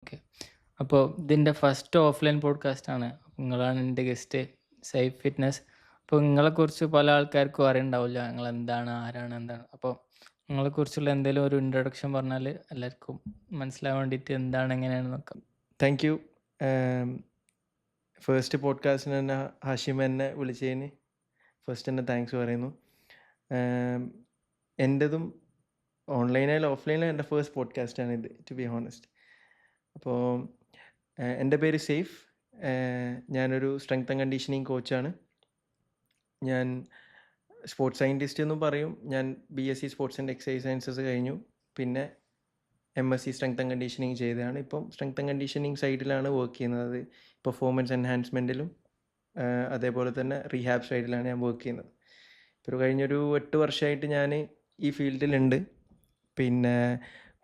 Okay. അപ്പോൾ ഇതിൻ്റെ first offline പോഡ്കാസ്റ്റാണ്. നിങ്ങളാണ് എൻ്റെ ഗസ്റ്റ്, സേഫ് ഫിറ്റ്നസ്. അപ്പോൾ നിങ്ങളെക്കുറിച്ച് പല ആൾക്കാർക്കും അറിയണ്ടാവില്ല, നിങ്ങൾ എന്താണ്, ആരാണ്, എന്താണ്. അപ്പോൾ നിങ്ങളെക്കുറിച്ചുള്ള എന്തെങ്കിലും ഒരു ഇൻട്രൊഡക്ഷൻ പറഞ്ഞാൽ എല്ലാവർക്കും മനസ്സിലാവാൻ വേണ്ടിയിട്ട് എന്താണ് എങ്ങനെയാണ് നോക്കാം. Thank you. ഫസ്റ്റ് പോഡ്കാസ്റ്റിന് തന്നെ ഹാഷിം എന്നെ വിളിച്ചതിന് ഫസ്റ്റ് തന്നെ താങ്ക്സ് പറയുന്നു. എൻ്റെതും ഓൺലൈനായാലും ഓഫ്ലൈനായാലും എൻ്റെ ഫസ്റ്റ് പോഡ്കാസ്റ്റാണ് ഇത്, ടു ബി ഹോണസ്റ്റ്. അപ്പോൾ എൻ്റെ പേര് സെയ്ഫ്. ഞാനൊരു സ്ട്രെങ്ത് ആൻഡ് കണ്ടീഷനിങ് കോച്ചാണ്. ഞാൻ സ്പോർട്സ് സയൻറ്റിസ്റ്റ് എന്നും പറയും. ഞാൻ BSc sports and exercise sciences കഴിഞ്ഞു. പിന്നെ MSc സ്ട്രെങ്ത് ആൻഡ് കണ്ടീഷനിങ് ചെയ്തതാണ്. ഇപ്പം സ്ട്രെങ്ത് ആൻഡ് കണ്ടീഷനിങ് സൈഡിലാണ് വർക്ക് ചെയ്യുന്നത്. പെർഫോമൻസ് എൻഹാൻസ്മെൻറ്റിലും അതേപോലെ തന്നെ റീഹാബ് സൈഡിലാണ് ഞാൻ വർക്ക് ചെയ്യുന്നത്. ഇപ്പോൾ കഴിഞ്ഞൊരു 8 വർഷമായിട്ട് ഞാൻ ഈ ഫീൽഡിലുണ്ട്. പിന്നെ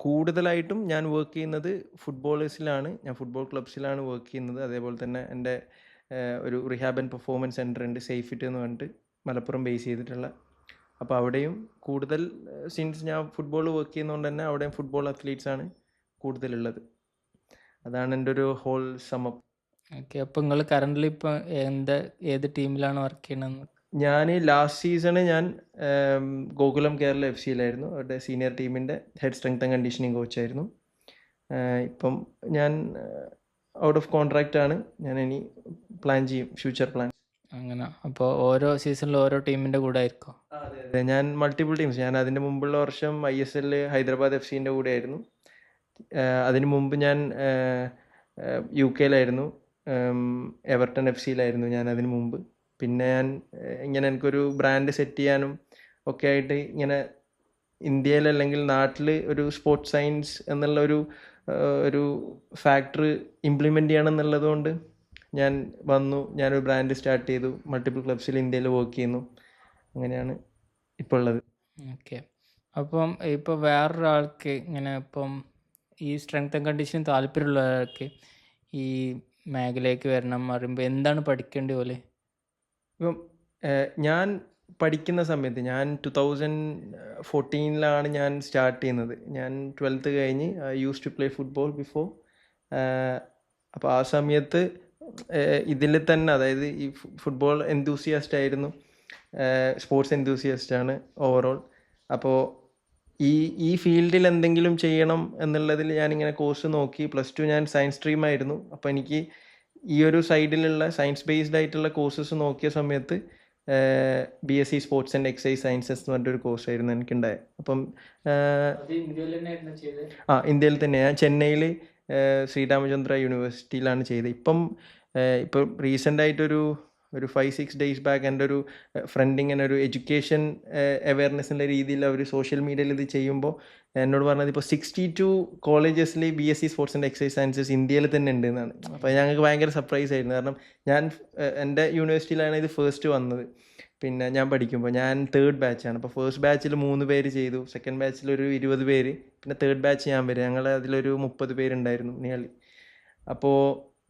കൂടുതലായിട്ടും ഞാൻ വർക്ക് ചെയ്യുന്നത് ഫുട്ബോളേഴ്സിലാണ്. ഞാൻ ഫുട്ബോൾ ക്ലബ്സിലാണ് വർക്ക് ചെയ്യുന്നത്. അതേപോലെ തന്നെ എൻ്റെ ഒരു റിഹാബ് ആൻഡ് പെർഫോമൻസ് സെൻറ്റർ ഉണ്ട്, സേഫ് ഫിറ്റ് എന്ന് പറഞ്ഞിട്ട്, മലപ്പുറം ബേസ് ചെയ്തിട്ടുള്ള. അപ്പോൾ അവിടെയും കൂടുതൽ സിൻസ് ഞാൻ ഫുട്ബോൾ വർക്ക് ചെയ്യുന്നതുകൊണ്ട് തന്നെ അവിടെയും ഫുട്ബോൾ അത്ലീറ്റ്സാണ് കൂടുതലുള്ളത്. അതാണ് എൻ്റെ ഒരു ഹോൾ സമപ്പ്. ഓക്കെ. അപ്പോൾ നിങ്ങൾ കറൻ്റ് ഇപ്പോൾ ഏത് ടീമിലാണ് വർക്ക് ചെയ്യണമെന്ന്? ഞാൻ ലാസ്റ്റ് സീസണ് ഞാൻ ഗോകുലം കേരള FCയിലായിരുന്നു. അവരുടെ സീനിയർ ടീമിൻ്റെ ഹെഡ് സ്ട്രെങ്ത് ആൻഡ് കണ്ടീഷനിങ് കോച്ചായിരുന്നു. ഇപ്പം ഞാൻ ഔട്ട് ഓഫ് കോൺട്രാക്റ്റ് ആണ്. ഞാൻ ഇനി പ്ലാൻ ചെയ്യും, ഫ്യൂച്ചർ പ്ലാൻ. അങ്ങനെ. അപ്പോൾ ഓരോ സീസണിലും ഓരോ ടീമിൻ്റെ കൂടെ ആയിരിക്കും? അതെ, ഞാൻ മൾട്ടിപ്പിൾ ടീംസ്. ഞാൻ അതിൻ്റെ മുമ്പുള്ള വർഷം ISL ഹൈദരാബാദ് FCൻ്റെ കൂടെ ആയിരുന്നു. അതിന് മുമ്പ് ഞാൻ UK എവർട്ടൺ FCയിലായിരുന്നു ഞാൻ അതിന് മുമ്പ്. പിന്നെ ഞാൻ ഇങ്ങനെ എനിക്കൊരു ബ്രാൻഡ് സെറ്റ് ചെയ്യാനും ഒക്കെ ആയിട്ട് ഇങ്ങനെ ഇന്ത്യയിൽ അല്ലെങ്കിൽ നാട്ടിൽ ഒരു സ്പോർട്സ് സയൻസ് എന്നുള്ള ഒരു ഫാക്ടറി ഇംപ്ലിമെൻ്റ് ചെയ്യണം എന്നുള്ളത് കൊണ്ട് ഞാൻ വന്നു. ഞാനൊരു ബ്രാൻഡ് സ്റ്റാർട്ട് ചെയ്തു. മൾട്ടിപ്പിൾ ക്ലബ്സിൽ ഇന്ത്യയിൽ വർക്ക് ചെയ്യുന്നു. അങ്ങനെയാണ് ഇപ്പോൾ ഉള്ളത്. ഓക്കെ. അപ്പം ഇപ്പോൾ വേറൊരാൾക്ക് ഇങ്ങനെ ഇപ്പം ഈ സ്ട്രെങ്ത് ആൻഡ് കണ്ടീഷൻ താല്പര്യമുള്ള ഒരാൾക്ക് ഈ മേഖലയ്ക്ക് വരണം പറയുമ്പോൾ എന്താണ് പഠിക്കേണ്ടത് പോലെ? ഇപ്പം ഞാൻ പഠിക്കുന്ന സമയത്ത് ഞാൻ 2014 ഞാൻ സ്റ്റാർട്ട് ചെയ്യുന്നത്. ഞാൻ 12th കഴിഞ്ഞ് used to play football before. അപ്പോൾ ആ സമയത്ത് ഇതിൽ തന്നെ, അതായത് ഈ ഫുട്ബോൾ എന്തൂസിയാസ്റ്റ് ആയിരുന്നു, സ്പോർട്സ് എന്തൂസിയാസ്റ്റ് ആണ് ഓവറോൾ. അപ്പോൾ ഈ ഫീൽഡിൽ എന്തെങ്കിലും ചെയ്യണം എന്നുള്ളതിൽ ഞാനിങ്ങനെ കോഴ്സ് നോക്കി. +2 ഞാൻ സയൻസ് സ്ട്രീം ആയിരുന്നു. അപ്പോൾ എനിക്ക് ഈ ഒരു സൈഡിലുള്ള സയൻസ് ബേസ്ഡ് ആയിട്ടുള്ള കോഴ്സസ് നോക്കിയ സമയത്ത് BSc sports and exercise sciences എന്ന് പറഞ്ഞൊരു കോഴ്സായിരുന്നു എനിക്കുണ്ടായത്. അപ്പം ഇന്ത്യയിൽ തന്നെ. ഞാൻ ചെന്നൈയിൽ ശ്രീരാമചന്ദ്ര യൂണിവേഴ്സിറ്റിയിലാണ് ചെയ്തത്. ഇപ്പം റീസെൻ്റായിട്ടൊരു 5-6 ഡേയ്സ് ബാക്ക് എൻ്റെ ഒരു ഫ്രണ്ട് ഇങ്ങനെ ഒരു എഡ്യൂക്കേഷൻ അവയർനെസ്സിൻ്റെ രീതിയിൽ അവർ സോഷ്യൽ മീഡിയയിൽ ഇത് ചെയ്യുമ്പോൾ എന്നോട് പറഞ്ഞത് ഇപ്പോൾ 62 കോളേജസിൽ BSc sports and exercise sciences ഇന്ത്യയിൽ തന്നെ ഉണ്ട് എന്നാണ്. അപ്പോൾ ഞങ്ങൾക്ക് ഭയങ്കര സർപ്രൈസ് ആയിരുന്നു. കാരണം ഞാൻ എൻ്റെ യൂണിവേഴ്സിറ്റിയിലാണ് ഇത് ഫസ്റ്റ് വന്നത്. പിന്നെ ഞാൻ പഠിക്കുമ്പോൾ ഞാൻ 3rd ബാച്ചാണ്. അപ്പോൾ ഫസ്റ്റ് ബാച്ചിൽ 3 പേര് ചെയ്തു, സെക്കൻഡ് ബാച്ചിൽ ഒരു 20 പേര്, പിന്നെ 3rd ബാച്ച് ഞാൻ വരും. ഞങ്ങൾ അതിലൊരു 30 പേരുണ്ടായിരുന്നു നിയർലി. അപ്പോൾ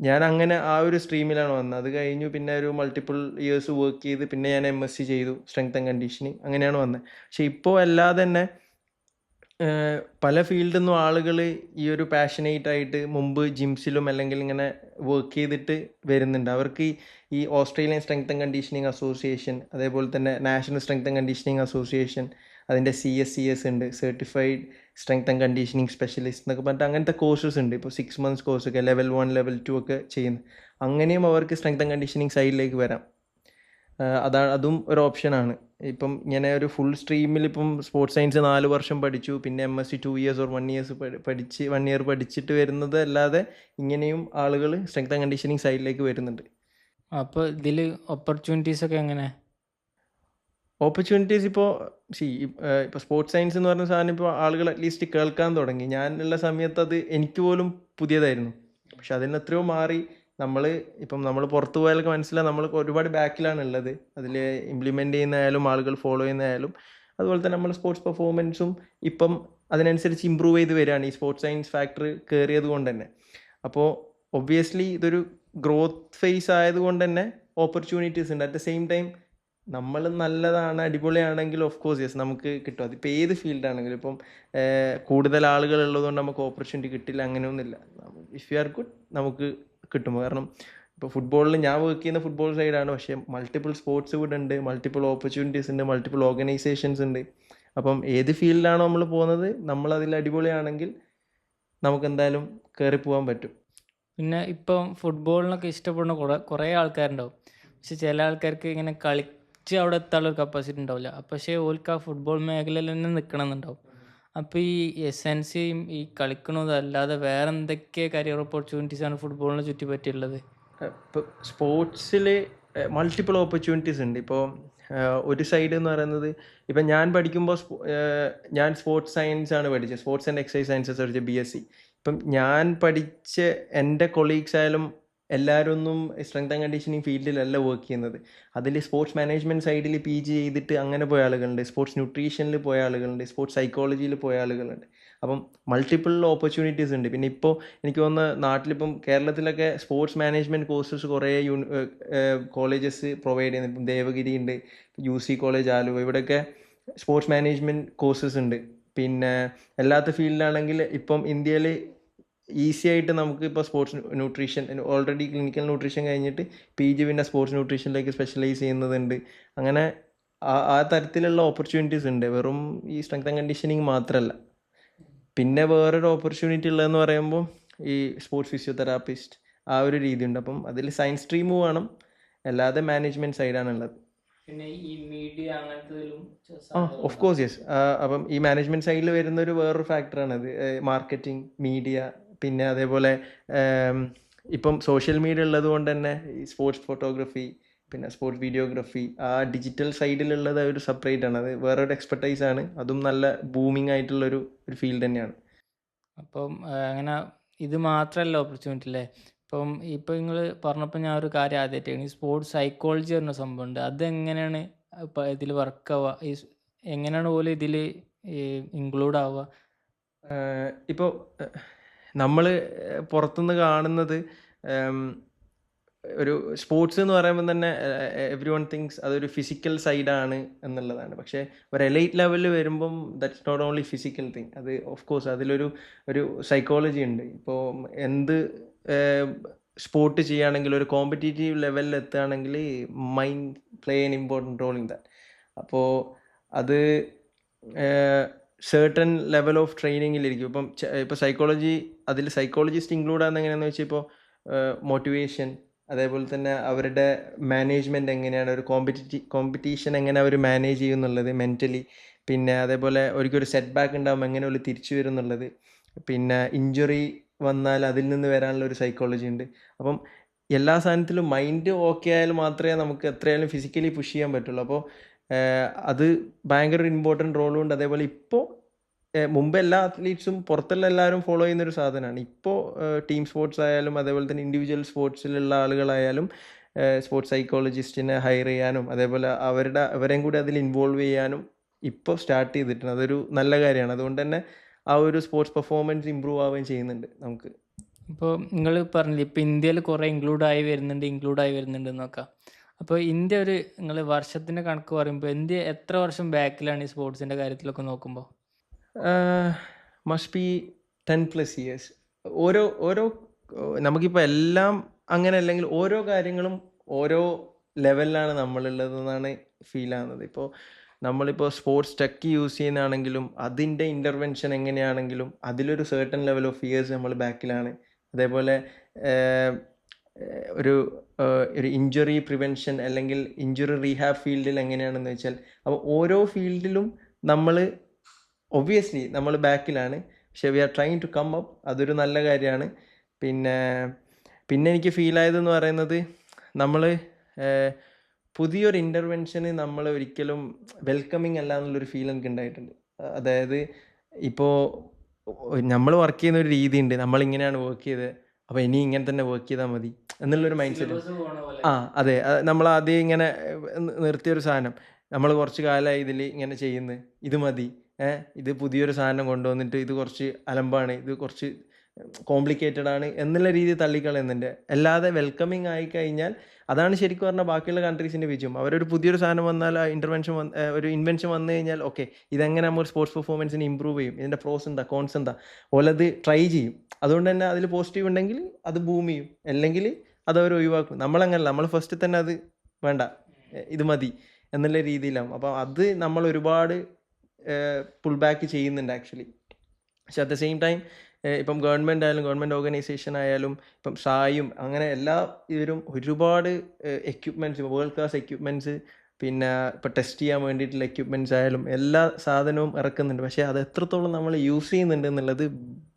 ഞാൻ അങ്ങനെ ആ ഒരു സ്ട്രീമിലാണ് വന്നത്. അത് കഴിഞ്ഞു പിന്നെ ഒരു മൾട്ടിപ്പിൾ ഇയേഴ്സ് വർക്ക് ചെയ്ത് പിന്നെ ഞാൻ MSc ചെയ്തു, സ്ട്രെങ്ത് ആൻഡ് കണ്ടീഷനിങ്. അങ്ങനെയാണ് വന്നത്. പക്ഷെ ഇപ്പോൾ അല്ലാതെ തന്നെ പല ഫീൽഡിൽ നിന്നും ആളുകൾ ഈ ഒരു പാഷനേറ്റ് ആയിട്ട് മുമ്പ് ജിംസിലും അല്ലെങ്കിൽ ഇങ്ങനെ വർക്ക് ചെയ്തിട്ട് വരുന്നുണ്ട്. അവർക്ക് ഈ Australian strength and conditioning association, അതേപോലെ തന്നെ national strength and conditioning association, അതിൻ്റെ CSCS ഉണ്ട്, certified strength and conditioning specialist എന്നൊക്കെ പറഞ്ഞിട്ട് അങ്ങനത്തെ കോഴ്സസ് ഉണ്ട്. ഇപ്പോൾ 6 months കോഴ്സൊക്കെ ലെവൽ 1 ലെവൽ 2 ഒക്കെ ചെയ്യുന്നത്. അങ്ങനെയും അവർക്ക് സ്ട്രെങ്ത് ആൻഡ് കണ്ടീഷനിങ് സൈഡിലേക്ക് വരാം. അതും ഒരു ഓപ്ഷനാണ്. ഇപ്പം ഇങ്ങനെ ഒരു ഫുൾ സ്ട്രീമിൽ ഇപ്പം സ്പോർട്സ് സയൻസ് 4 വർഷം പഠിച്ചു, പിന്നെ MSc 2 years or 1 year പഠിച്ച് 1 year പഠിച്ചിട്ട് വരുന്നത് അല്ലാതെ ഇങ്ങനെയും ആളുകൾ സ്ട്രെങ്ത് ആൻഡ് കണ്ടീഷനിങ് സൈഡിലേക്ക് വരുന്നുണ്ട്. അപ്പോൾ ഇതിൽ ഓപ്പർച്യൂണിറ്റീസ് ഒക്കെ എങ്ങനെ? ഓപ്പർച്യൂണിറ്റീസ് ഇപ്പോൾ ഇപ്പോൾ സ്പോർട്സ് സയൻസ് എന്ന് പറഞ്ഞ സാധനം ഇപ്പോൾ ആളുകൾ അറ്റ്ലീസ്റ്റ് കേൾക്കാൻ തുടങ്ങി. ഞാനുള്ള സമയത്ത് അത് എനിക്ക് പോലും പുതിയതായിരുന്നു. പക്ഷെ അതിൽ നിന്ന് എത്രയോ മാറി. നമ്മൾ പുറത്ത് പോയാലൊക്കെ മനസ്സിലാവും നമ്മൾ ഒരുപാട് ബാക്കിലാണ് ഉള്ളത്. അതിൽ ഇംപ്ലിമെൻ്റ് ചെയ്യുന്നതായാലും ആളുകൾ ഫോളോ ചെയ്യുന്നതായാലും അതുപോലെ തന്നെ നമ്മൾ സ്പോർട്സ് പെർഫോമൻസും ഇപ്പം അതിനനുസരിച്ച് ഇമ്പ്രൂവ് ചെയ്ത് വരികയാണ് ഈ സ്പോർട്സ് സയൻസ് ഫാക്ടർ കയറിയത് കൊണ്ട് തന്നെ. അപ്പോൾ ഒബ്വിയസ്ലി ഇതൊരു ഗ്രോത്ത് ഫേസ് ആയതുകൊണ്ട് തന്നെ ഓപ്പർച്യൂണിറ്റീസ് ഉണ്ട്. അറ്റ് ദ സെയിം ടൈം നമ്മൾ നല്ലതാണ് അടിപൊളിയാണെങ്കിൽ ഓഫ് കോഴ്സ് യെസ് നമുക്ക് കിട്ടും. അതിപ്പോൾ ഏത് ഫീൽഡാണെങ്കിലും ഇപ്പം കൂടുതൽ ആളുകൾ ഉള്ളതുകൊണ്ട് നമുക്ക് ഓപ്പർച്യൂണിറ്റി കിട്ടില്ല അങ്ങനെയൊന്നുമില്ല. ഇഫ് യു ആർ ഗുഡ് നമുക്ക് കിട്ടും. കാരണം ഇപ്പോൾ ഫുട്ബോളിൽ ഞാൻ വർക്ക് ചെയ്യുന്ന ഫുട്ബോൾ സൈഡാണ്, പക്ഷേ മൾട്ടിപ്പിൾ സ്പോർട്സ് ഇവിടെ ഉണ്ട്, മൾട്ടിപ്പിൾ ഓപ്പർച്യൂണിറ്റീസ് ഉണ്ട്, മൾട്ടിപ്പിൾ ഓർഗനൈസേഷൻസ് ഉണ്ട്. അപ്പം ഏത് ഫീൽഡിലാണോ നമ്മൾ പോകുന്നത് നമ്മളതിൽ അടിപൊളിയാണെങ്കിൽ നമുക്ക് എന്തായാലും കയറി പോകാൻ പറ്റും. പിന്നെ ഇപ്പം ഫുട്ബോളിനൊക്കെ ഇഷ്ടപ്പെടുന്ന കുറേ ആൾക്കാരുണ്ടാവും. പക്ഷെ ചില ആൾക്കാർക്ക് ഇങ്ങനെ കളിച്ച് അവിടെ എത്താനുള്ള ഒരു കപ്പാസിറ്റി ഉണ്ടാവില്ല. പക്ഷേ ഓൽക്ക് ആ ഫുട്ബോൾ മേഖലയിൽ തന്നെ നിൽക്കണമെന്നുണ്ടാവും. അപ്പോൾ ഈ എസെൻസിയും ഈ കളിക്കണതും അല്ലാതെ വേറെ എന്തൊക്കെ കരിയർ ഓപ്പർച്യൂണിറ്റീസാണ് ഫുട്ബോളിനെ ചുറ്റിപ്പറ്റിയുള്ളത്? ഇപ്പോൾ സ്പോർട്സിൽ മൾട്ടിപ്പിൾ ഓപ്പർച്യൂണിറ്റീസ് ഉണ്ട്. ഇപ്പോൾ ഒരു സൈഡ് എന്ന് പറയുന്നത് ഇപ്പം ഞാൻ പഠിക്കുമ്പോൾ ഞാൻ സ്പോർട്സ് സയൻസ് ആണ് പഠിച്ചത്, സ്പോർട്സ് ആൻഡ് എക്സസൈസ് സയൻസസ് പഠിച്ചത് BSc. ഇപ്പം ഞാൻ പഠിച്ച എൻ്റെ കൊളീഗ്സ് ആയാലും എല്ലാവരും ഒന്നും സ്ട്രെങ്ത് ആൻഡ് കണ്ടീഷനിങ് ഫീൽഡിലല്ല വർക്ക് ചെയ്യുന്നത്. അതിൽ സ്പോർട്സ് മാനേജ്മെൻറ്റ് സൈഡിൽ PG ചെയ്തിട്ട് അങ്ങനെ പോയ ആളുകളുണ്ട്, സ്പോർട്സ് ന്യൂട്രീഷനിൽ പോയ ആളുകളുണ്ട്, സ്പോർട്സ് സൈക്കോളജിയിൽ പോയ ആളുകളുണ്ട്. അപ്പം മൾട്ടിപ്പിൾ ഓപ്പർച്യൂണിറ്റീസ് ഉണ്ട്. പിന്നെ ഇപ്പോൾ എനിക്ക് തോന്നുന്ന നാട്ടിലിപ്പം കേരളത്തിലൊക്കെ സ്പോർട്സ് മാനേജ്മെൻറ്റ് കോഴ്സസ് കുറേ കോളേജസ് പ്രൊവൈഡ് ചെയ്യുന്നുണ്ട്. ഇപ്പം ദേവഗിരി ഉണ്ട്, UC കോളേജ് ആലുവ, ഇവിടെയൊക്കെ സ്പോർട്സ് മാനേജ്മെൻറ്റ് കോഴ്സസ് ഉണ്ട്. പിന്നെ അല്ലാത്ത ഫീൽഡിലാണെങ്കിൽ ഇപ്പം ഇന്ത്യയിൽ ഈസി ആയിട്ട് നമുക്ക് ഇപ്പോൾ sports nutrition already clinical nutrition കഴിഞ്ഞിട്ട് PG പിന്നെ സ്പോർട്സ് ന്യൂട്രീഷനിലേക്ക് സ്പെഷ്യലൈസ് ചെയ്യുന്നതുണ്ട്. അങ്ങനെ ആ തരത്തിലുള്ള ഓപ്പർച്യൂണിറ്റീസ് ഉണ്ട്, വെറും ഈ സ്ട്രെങ്ത് ആൻഡ് കണ്ടീഷനിങ് മാത്രമല്ല. പിന്നെ വേറൊരു ഓപ്പർച്യൂണിറ്റി ഉള്ളതെന്ന് പറയുമ്പോൾ ഈ സ്പോർട്സ് ഫിസിയോതെറാപ്പിസ്റ്റ് ആ ഒരു രീതിയുണ്ട്. അപ്പം അതിൽ സയൻസ് സ്ട്രീം വേണം, അല്ലാതെ മാനേജ്മെൻറ്റ് സൈഡാണുള്ളത്. പിന്നെ ഈ മീഡിയ അങ്ങനത്തതിലും ഓഫ് കോഴ്സ് യെസ്. അപ്പം ഈ മാനേജ്മെൻറ്റ് സൈഡിൽ വരുന്നൊരു വേറൊരു ഫാക്ടറാണത്, മാർക്കറ്റിംഗ്, മീഡിയ, പിന്നെ അതേപോലെ ഇപ്പം സോഷ്യൽ മീഡിയ ഉള്ളത് കൊണ്ട് തന്നെ ഈ സ്പോർട്സ് ഫോട്ടോഗ്രാഫി, പിന്നെ സ്പോർട്സ് വീഡിയോഗ്രാഫി, ആ ഡിജിറ്റൽ സൈഡിലുള്ളത് ഒരു സെപ്പറേറ്റ് ആണ്, അത് വേറൊരു എക്സ്പെർട്ടൈസ് ആണ്. അതും നല്ല ബൂമിങ് ആയിട്ടുള്ളൊരു ഫീൽഡ് തന്നെയാണ്. അപ്പം അങ്ങനെ ഇത് മാത്രമല്ല ഓപ്പർച്യൂണിറ്റി അല്ലേ? ഇപ്പം നിങ്ങൾ പറഞ്ഞപ്പോൾ ഞാൻ ഒരു കാര്യം ആദ്യമായിട്ടാണ് ഈ സ്പോർട്സ് സൈക്കോളജി പറഞ്ഞ സംഭവമുണ്ട്. അതെങ്ങനെയാണ് ഇപ്പം ഇതിൽ വർക്കാവുക? എങ്ങനെയാണ് പോലും ഇതിൽ ഇൻക്ലൂഡ് ആവുക? ഇപ്പോൾ നമ്മൾ പുറത്തുനിന്ന് കാണുന്നത് ഒരു സ്പോർട്സ് എന്ന് പറയുമ്പോൾ തന്നെ എവ്രി വൺ തിങ്സ് അതൊരു ഫിസിക്കൽ സൈഡാണ് എന്നുള്ളതാണ്. പക്ഷേ ഒരു എലൈറ്റ് ലെവലിൽ വരുമ്പം that's not only physical thing, അത് ഓഫ് കോഴ്സ് അതിലൊരു സൈക്കോളജി ഉണ്ട്. ഇപ്പോൾ എന്ത് സ്പോർട്ട് ചെയ്യുകയാണെങ്കിൽ ഒരു കോമ്പറ്റീറ്റീവ് ലെവലിൽ എത്തുകയാണെങ്കിൽ mind play an important role in that. അപ്പോൾ അത് സെർട്ടൺ ലെവൽ ഓഫ് ട്രെയിനിങ്ങിലിരിക്കും. ഇപ്പോൾ സൈക്കോളജി, അതിൽ സൈക്കോളജിസ്റ്റ് ഇൻക്ലൂഡ് ആകുന്ന എങ്ങനെയാണെന്ന് വെച്ചാൽ ഇപ്പോൾ മോട്ടിവേഷൻ, അതേപോലെ തന്നെ അവരുടെ മാനേജ്മെൻറ്റ് എങ്ങനെയാണ്, ഒരു കോമ്പറ്റീഷൻ എങ്ങനെ അവർ മാനേജ് ചെയ്യും എന്നുള്ളത് മെൻ്റലി, പിന്നെ അതേപോലെ ഒരിക്കലും സെറ്റ് ബാക്ക് ഉണ്ടാകുമ്പോൾ എങ്ങനെ ഒരു തിരിച്ചു വരും എന്നുള്ളത്, പിന്നെ ഇഞ്ചുറി വന്നാൽ അതിൽ നിന്ന് വരാനുള്ള ഒരു സൈക്കോളജി ഉണ്ട്. അപ്പം എല്ലാ സാധനത്തിലും മൈൻഡ് ഓക്കെ ആയാൽ മാത്രമേ നമുക്ക് എത്രയായാലും ഫിസിക്കലി പുഷ് ചെയ്യാൻ പറ്റുള്ളൂ. അപ്പോൾ അത് ഭയങ്കര ഒരു ഇമ്പോർട്ടൻറ്റ് റോളും ഉണ്ട്. അതേപോലെ ഇപ്പോൾ മുമ്പ് എല്ലാ അത്ലീറ്റ്സും പുറത്തുള്ള എല്ലാവരും ഫോളോ ചെയ്യുന്നൊരു സാധനമാണ്. ഇപ്പോൾ ടീം സ്പോർട്സ് ആയാലും അതേപോലെ തന്നെ ഇൻഡിവിജ്വൽ സ്പോർട്സിലുള്ള ആളുകളായാലും സ്പോർട്സ് സൈക്കോളജിസ്റ്റിനെ ഹയർ ചെയ്യാനും അതേപോലെ അവരെയും കൂടി അതിൽ ഇൻവോൾവ് ചെയ്യാനും ഇപ്പോൾ സ്റ്റാർട്ട് ചെയ്തിട്ടുണ്ട്. അതൊരു നല്ല കാര്യമാണ്. അതുകൊണ്ട് തന്നെ ആ ഒരു സ്പോർട്സ് പെർഫോമൻസ് ഇമ്പ്രൂവ് ആവുകയും ചെയ്യുന്നുണ്ട് നമുക്ക്. ഇപ്പോൾ നിങ്ങൾ പറഞ്ഞില്ലേ ഇപ്പോൾ ഇന്ത്യയിൽ കുറേ ഇൻക്ലൂഡ് ആയി വരുന്നുണ്ട് എന്നൊക്കെ. അപ്പോൾ ഇന്ത്യ നിങ്ങൾ വർഷത്തിൻ്റെ കണക്ക് പറയുമ്പോൾ ഇന്ത്യ എത്ര വർഷം ബാക്കിലാണ് ഈ സ്പോർട്സിൻ്റെ കാര്യത്തിലൊക്കെ നോക്കുമ്പോൾ? Must be 10+ years. ഓരോ നമുക്കിപ്പോൾ എല്ലാം അങ്ങനെ അല്ലെങ്കിൽ ഓരോ കാര്യങ്ങളും ഓരോ ലെവലിലാണ് നമ്മളുള്ളതെന്നാണ് ഫീൽ ആകുന്നത്. ഇപ്പോൾ നമ്മളിപ്പോൾ സ്പോർട്സ് ടെക് യൂസ് ചെയ്യുന്നതാണെങ്കിലും അതിൻ്റെ ഇൻ്റർവെൻഷൻ എങ്ങനെയാണെങ്കിലും അതിലൊരു സർട്ടൺ ലെവൽ ഓഫ് ഇയേഴ്സ് നമ്മൾ ബാക്കിലാണ്. അതേപോലെ ഒരു ഇഞ്ചുറി പ്രിവെൻഷൻ അല്ലെങ്കിൽ ഇഞ്ചുറി റീഹാബ് ഫീൽഡിൽ എങ്ങനെയാണെന്ന് വെച്ചാൽ, അപ്പോൾ ഓരോ ഫീൽഡിലും നമ്മൾ ഒബ്വിയസ്ലി നമ്മൾ ബാക്കിലാണ്. പക്ഷേ we are trying to come up, അതൊരു നല്ല കാര്യമാണ്. പിന്നെ എനിക്ക് ഫീൽ ആയതെന്ന് പറയുന്നത് നമ്മൾ പുതിയൊരു ഇൻ്റർവെൻഷന് നമ്മൾ ഒരിക്കലും വെൽക്കമിങ് അല്ല എന്നുള്ളൊരു ഫീൽ എനിക്ക് ഉണ്ടായിട്ടുണ്ട്. അതായത് ഇപ്പോൾ നമ്മൾ വർക്ക് ചെയ്യുന്ന ഒരു രീതിയുണ്ട്, നമ്മളിങ്ങനെയാണ് വർക്ക് ചെയ്തത്, അപ്പോൾ ഇനി ഇങ്ങനെ തന്നെ വർക്ക് ചെയ്താൽ മതി എന്നുള്ളൊരു മൈൻഡ് സെറ്റ്. അതെ, നമ്മൾ ആദ്യം ഇങ്ങനെ നിർത്തിയൊരു സാധനം നമ്മൾ കുറച്ച് കാലമായി ഇതിൽ ഇങ്ങനെ ചെയ്യുന്നത്, ഇത് മതി, ഇത് പുതിയൊരു സാധനം കൊണ്ടുവന്നിട്ട് ഇത് കുറച്ച് അലമ്പാണ്, ഇത് കുറച്ച് കോംപ്ലിക്കേറ്റഡ് ആണ് എന്നുള്ള രീതിയിൽ തള്ളിക്കളയുന്നുണ്ട്. അല്ലാതെ വെൽക്കമിങ് ആയി കഴിഞ്ഞാൽ അതാണ് ശരിക്കും പറഞ്ഞാൽ ബാക്കിയുള്ള കൺട്രീസിൻ്റെ വിജയം. അവരൊരു പുതിയൊരു സാധനം വന്നാൽ ആ ഒരു ഇൻവെൻഷൻ വന്നു കഴിഞ്ഞാൽ ഓക്കെ ഇതെങ്ങനെ നമ്മൾ സ്പോർട്സ് പെർഫോമൻസിനെ ഇമ്പ്രൂവ് ചെയ്യും, ഇതിൻ്റെ പ്രോസ് എന്താ കോൺസ് എന്താ ഓലത് ട്രൈ ചെയ്യും. അതുകൊണ്ട് തന്നെ അതിൽ പോസിറ്റീവ് ഉണ്ടെങ്കിൽ അത് ബൂം ചെയ്യും, അല്ലെങ്കിൽ അതവർ ഒഴിവാക്കും. നമ്മളങ്ങനല്ല, നമ്മൾ ഫസ്റ്റ് തന്നെ അത് വേണ്ട ഇത് മതി എന്നുള്ള രീതിയിലാവും. അപ്പോൾ അത് നമ്മൾ ഒരുപാട് പുൾ ബാക്ക് ചെയ്യുന്നുണ്ട് ആക്ച്വലി. പക്ഷെ അറ്റ് ദ സെയിം ടൈം ഇപ്പം ഗവൺമെൻറ് ആയാലും ഗവൺമെൻറ് ഓർഗനൈസേഷൻ ആയാലും ഇപ്പം സായും അങ്ങനെ എല്ലാ ഇവരും ഒരുപാട് എക്യുപ്മെൻറ്റ്സ്, വേൾഡ് ക്ലാസ് എക്യുപ്മെൻറ്റ്സ്, പിന്നെ ഇപ്പോൾ ടെസ്റ്റ് ചെയ്യാൻ വേണ്ടിയിട്ടുള്ള എക്യുപ്മെൻറ്റ്സ് ആയാലും എല്ലാ സാധനവും ഇറക്കുന്നുണ്ട്. പക്ഷേ അത് എത്രത്തോളം നമ്മൾ യൂസ് ചെയ്യുന്നുണ്ട് എന്നുള്ളത്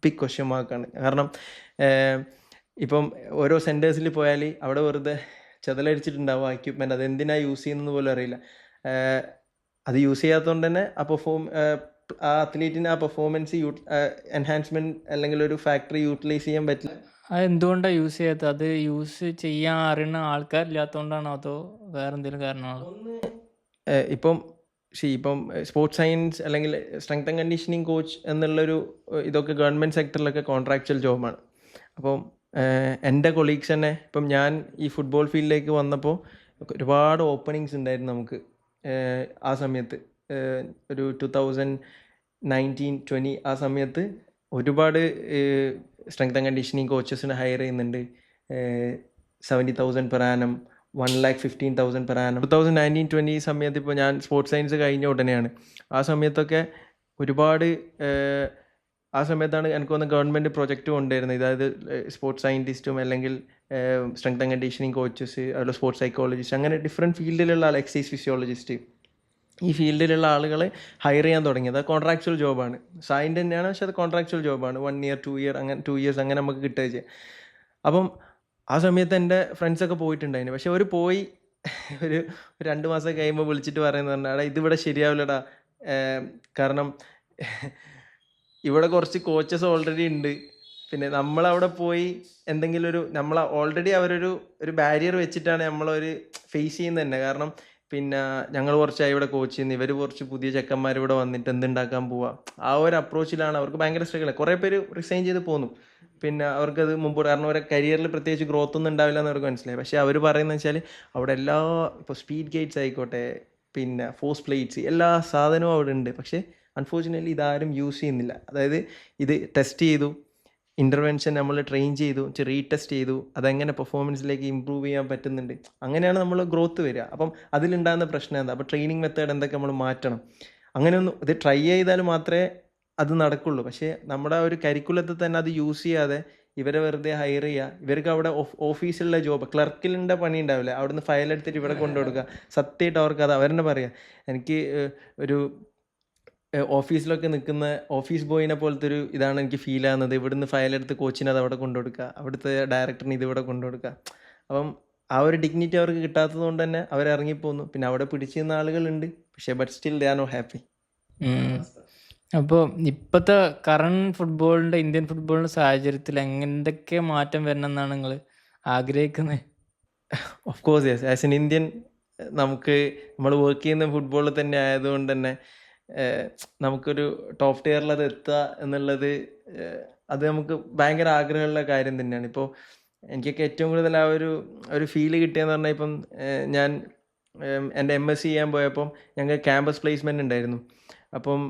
ബിഗ് ക്വസ്റ്റ്യൻ മാർക്കാണ്. കാരണം ഇപ്പം ഓരോ സെൻറ്റേഴ്സിൽ പോയാൽ അവിടെ വെറുതെ ചെതലടിച്ചിട്ടുണ്ടാവും ആ എക്യുപ്മെൻറ്റ്, അതെന്തിനാണ് യൂസ് ചെയ്യുന്നത് പോലും അറിയില്ല. അത് യൂസ് ചെയ്യാത്തതുകൊണ്ട് തന്നെ ആ അത്ലീറ്റിന് ആ പെർഫോമൻസ് എൻഹാൻസ്മെൻറ്റ് അല്ലെങ്കിൽ ഒരു ഫാക്ടറി യൂട്ടിലൈസ് ചെയ്യാൻ പറ്റില്ല. അത് എന്തുകൊണ്ടാണ് യൂസ് ചെയ്യാത്തത്? അത് യൂസ് ചെയ്യാൻ അറിയുന്ന ആൾക്കാരില്ലാത്തതുകൊണ്ടാണോ അതോ വേറെ എന്തെങ്കിലും കാരണമാണോ? ഇപ്പം സ്പോർട്സ് സയൻസ് അല്ലെങ്കിൽ സ്ട്രെങ്ത് ആൻഡ് കണ്ടീഷനിങ് കോച്ച് എന്നുള്ളൊരു ഇതൊക്കെ ഗവൺമെൻറ് സെക്ടറിലൊക്കെ കോൺട്രാക്ച്വൽ ജോബാണ്. അപ്പം എൻ്റെ കൊളീഗ്സ് തന്നെ ഇപ്പം ഞാൻ ഈ ഫുട്ബോൾ ഫീൽഡിലേക്ക് വന്നപ്പോൾ ഒരുപാട് ഓപ്പണിങ്സ് ഉണ്ടായിരുന്നു നമുക്ക് ആ സമയത്ത്. ഒരു 2019-20 ആ സമയത്ത് ഒരുപാട് സ്ട്രെങ്ത് ആൻഡ് കണ്ടീഷനിങ് കോച്ചസിനെ ഹയർ ചെയ്യുന്നുണ്ട്. 70,000 പെർ ആനം, 1,15,000 പെർ ആനം. 2019-20 സമയത്ത് ഇപ്പോൾ ഞാൻ സ്പോർട്സ് സയൻസ് കഴിഞ്ഞ ഉടനെയാണ്. ആ സമയത്തൊക്കെ ഒരുപാട് ആ സമയത്താണ് എനിക്ക് തോന്നുന്നത് ഗവൺമെൻറ് പ്രൊജക്റ്റ് കൊണ്ടുവരുന്നത്. അതായത് സ്പോർട്സ് സയൻറ്റിസ്റ്റും അല്ലെങ്കിൽ സ്ട്രെങ്ത് ആൻഡ് കണ്ടീഷനിങ് കോച്ചസ്, അതുപോലെ സ്പോർട്സ് സൈക്കോളജിസ്റ്റ്, അങ്ങനെ ഡിഫറെൻറ്റ് ഫീൽഡിലുള്ള എക്സസൈസ് ഫിസിയോളജിസ്റ്റ്, ഈ ഫീൽഡിലുള്ള ആളുകളെ ഹയർ ചെയ്യാൻ തുടങ്ങിയത്. അത് കോൺട്രാക്ച്വൽ ജോബാണ്. സായിൻ്റെ തന്നെയാണ്, പക്ഷേ അത് കോൺട്രാക്ച്വൽ ജോബാണ്. 1 year 2 year അങ്ങനെ 2 years അങ്ങനെ നമുക്ക് കിട്ടുക ചെയ്യാം. അപ്പം ആ സമയത്ത് എൻ്റെ ഫ്രണ്ട്സൊക്കെ പോയിട്ടുണ്ടായിരുന്നു. പക്ഷെ അവർ പോയി ഒരു 2 മാസം കഴിയുമ്പോൾ വിളിച്ചിട്ട് പറയുന്നത് പറഞ്ഞാൽ എടാ ഇതിവിടെ ശരിയാവില്ലടാ, കാരണം ഇവിടെ കുറച്ച് കോച്ചസ് ഓൾറെഡി ഉണ്ട്, പിന്നെ നമ്മളവിടെ പോയി എന്തെങ്കിലും നമ്മൾ ഓൾറെഡി ഒരു ബാരിയർ വെച്ചിട്ടാണ് നമ്മളൊരു ഫേസ് ചെയ്യുന്നത് തന്നെ. കാരണം പിന്നെ ഞങ്ങൾ കുറച്ചായി ഇവിടെ കോച്ച് ചെയ്യുന്നു, ഇവർ കുറച്ച് പുതിയ ചെക്കന്മാർ ഇവിടെ വന്നിട്ട് എന്തുണ്ടാക്കാൻ പോവുക, ആ ഒരു അപ്രോച്ചിലാണ് അവർക്ക് ഭയങ്കര സ്ട്രഗിൾ. കുറേ പേര് റിസൈൻ ചെയ്ത് പോന്നു. പിന്നെ അവർക്കത് മുമ്പ് കാരണം അവരുടെ കരിയറിൽ പ്രത്യേകിച്ച് ഗ്രോത്ത് ഒന്നും ഉണ്ടാവില്ല എന്ന് അവർക്ക് മനസ്സിലായി. പക്ഷേ അവർ പറയുന്നത് വെച്ചാൽ അവിടെ ഇപ്പോൾ സ്പീഡ് ഗേറ്റ്സ് ആയിക്കോട്ടെ, പിന്നെ ഫോഴ്സ് പ്ലേറ്റ്സ്, എല്ലാ സാധനവും അവിടെ ഉണ്ട്. പക്ഷേ അൺഫോർച്ചുനേറ്റ്ലി ഇതാരും യൂസ് ചെയ്യുന്നില്ല. അതായത് ഇത് ടെസ്റ്റ് ചെയ്തു, ഇൻ്റർവെൻഷൻ നമ്മൾ ട്രെയിൻ ചെയ്തു, റീടെസ്റ്റ് ചെയ്തു, അതെങ്ങനെ പെർഫോമൻസിലേക്ക് ഇമ്പ്രൂവ് ചെയ്യാൻ പറ്റുന്നുണ്ട്, അങ്ങനെയാണ് നമ്മൾ ഗ്രോത്ത് വരിക. അപ്പം അതിലുണ്ടാകുന്ന പ്രശ്നം എന്താ? അപ്പോൾ ട്രെയിനിങ് മെത്തേഡ് എന്തൊക്കെ നമ്മൾ മാറ്റണം, അങ്ങനെയൊന്നും ഇത് ട്രൈ ചെയ്താൽ മാത്രമേ അത് നടക്കുള്ളൂ. പക്ഷേ നമ്മുടെ ഒരു കരിക്കുലത്തിൽ തന്നെ അത് യൂസ് ചെയ്യാതെ ഇവരെ വെറുതെ ഹയർ ചെയ്യുക. ഇവർക്ക് അവിടെ ഓഫീസിലുള്ള ജോബ്, ക്ലർക്കിലിൻ്റെ പണി ഉണ്ടാവില്ല, അവിടുന്ന് ഫയൽ എടുത്തിട്ട് ഇവിടെ കൊണ്ടു കൊടുക്കുക. സത്യമായിട്ട് അവർക്ക് അത് അവരെന്നെ പറയാം. എനിക്ക് ഒരു ഓഫീസിലൊക്കെ നിൽക്കുന്ന ഓഫീസ് ബോയിനെ പോലത്തെ ഒരു ഇതാണ് എനിക്ക് ഫീൽ ആകുന്നത്. ഇവിടുന്ന് ഫയലെടുത്ത് കോച്ചിന് അത് അവിടെ കൊണ്ടു കൊടുക്കുക, അവിടുത്തെ ഡയറക്ടറിന് ഇതിവിടെ കൊണ്ടു കൊടുക്കുക. അപ്പം ആ ഒരു ഡിഗ്നിറ്റി അവർക്ക് കിട്ടാത്തത് കൊണ്ട് തന്നെ അവർ ഇറങ്ങിപ്പോന്നു. പിന്നെ അവിടെ പിടിച്ചു നിന്ന ആളുകളുണ്ട്, പക്ഷേ but still they are not happy. അപ്പോൾ ഇപ്പോഴത്തെ കറണ്ട് ഫുട്ബോളിൻ്റെ, ഇന്ത്യൻ ഫുട്ബോളിൻ്റെ സാഹചര്യത്തിൽ എന്തൊക്കെ മാറ്റം വരണം എന്നാണ് നിങ്ങൾ ആഗ്രഹിക്കുന്നത്? Of course yes, as an Indian നമ്മൾ വർക്ക് ചെയ്യുന്ന ഫുട്ബോളിൽ തന്നെ ആയതുകൊണ്ട് തന്നെ നമുക്കൊരു ടോപ്പ് ടയറിൽ അത് എത്തുക എന്നുള്ളത് അത് നമുക്ക് ഭയങ്കര ആഗ്രഹമുള്ള കാര്യം തന്നെയാണ്. ഇപ്പോൾ എനിക്കൊക്കെ ഏറ്റവും കൂടുതൽ ആ ഒരു ഫീല് കിട്ടിയെന്ന് പറഞ്ഞാൽ ഇപ്പം ഞാൻ എൻ്റെ MSc ചെയ്യാൻ പോയപ്പം ഞങ്ങൾക്ക് ക്യാമ്പസ് പ്ലേസ്മെൻറ്റ് ഉണ്ടായിരുന്നു. അപ്പം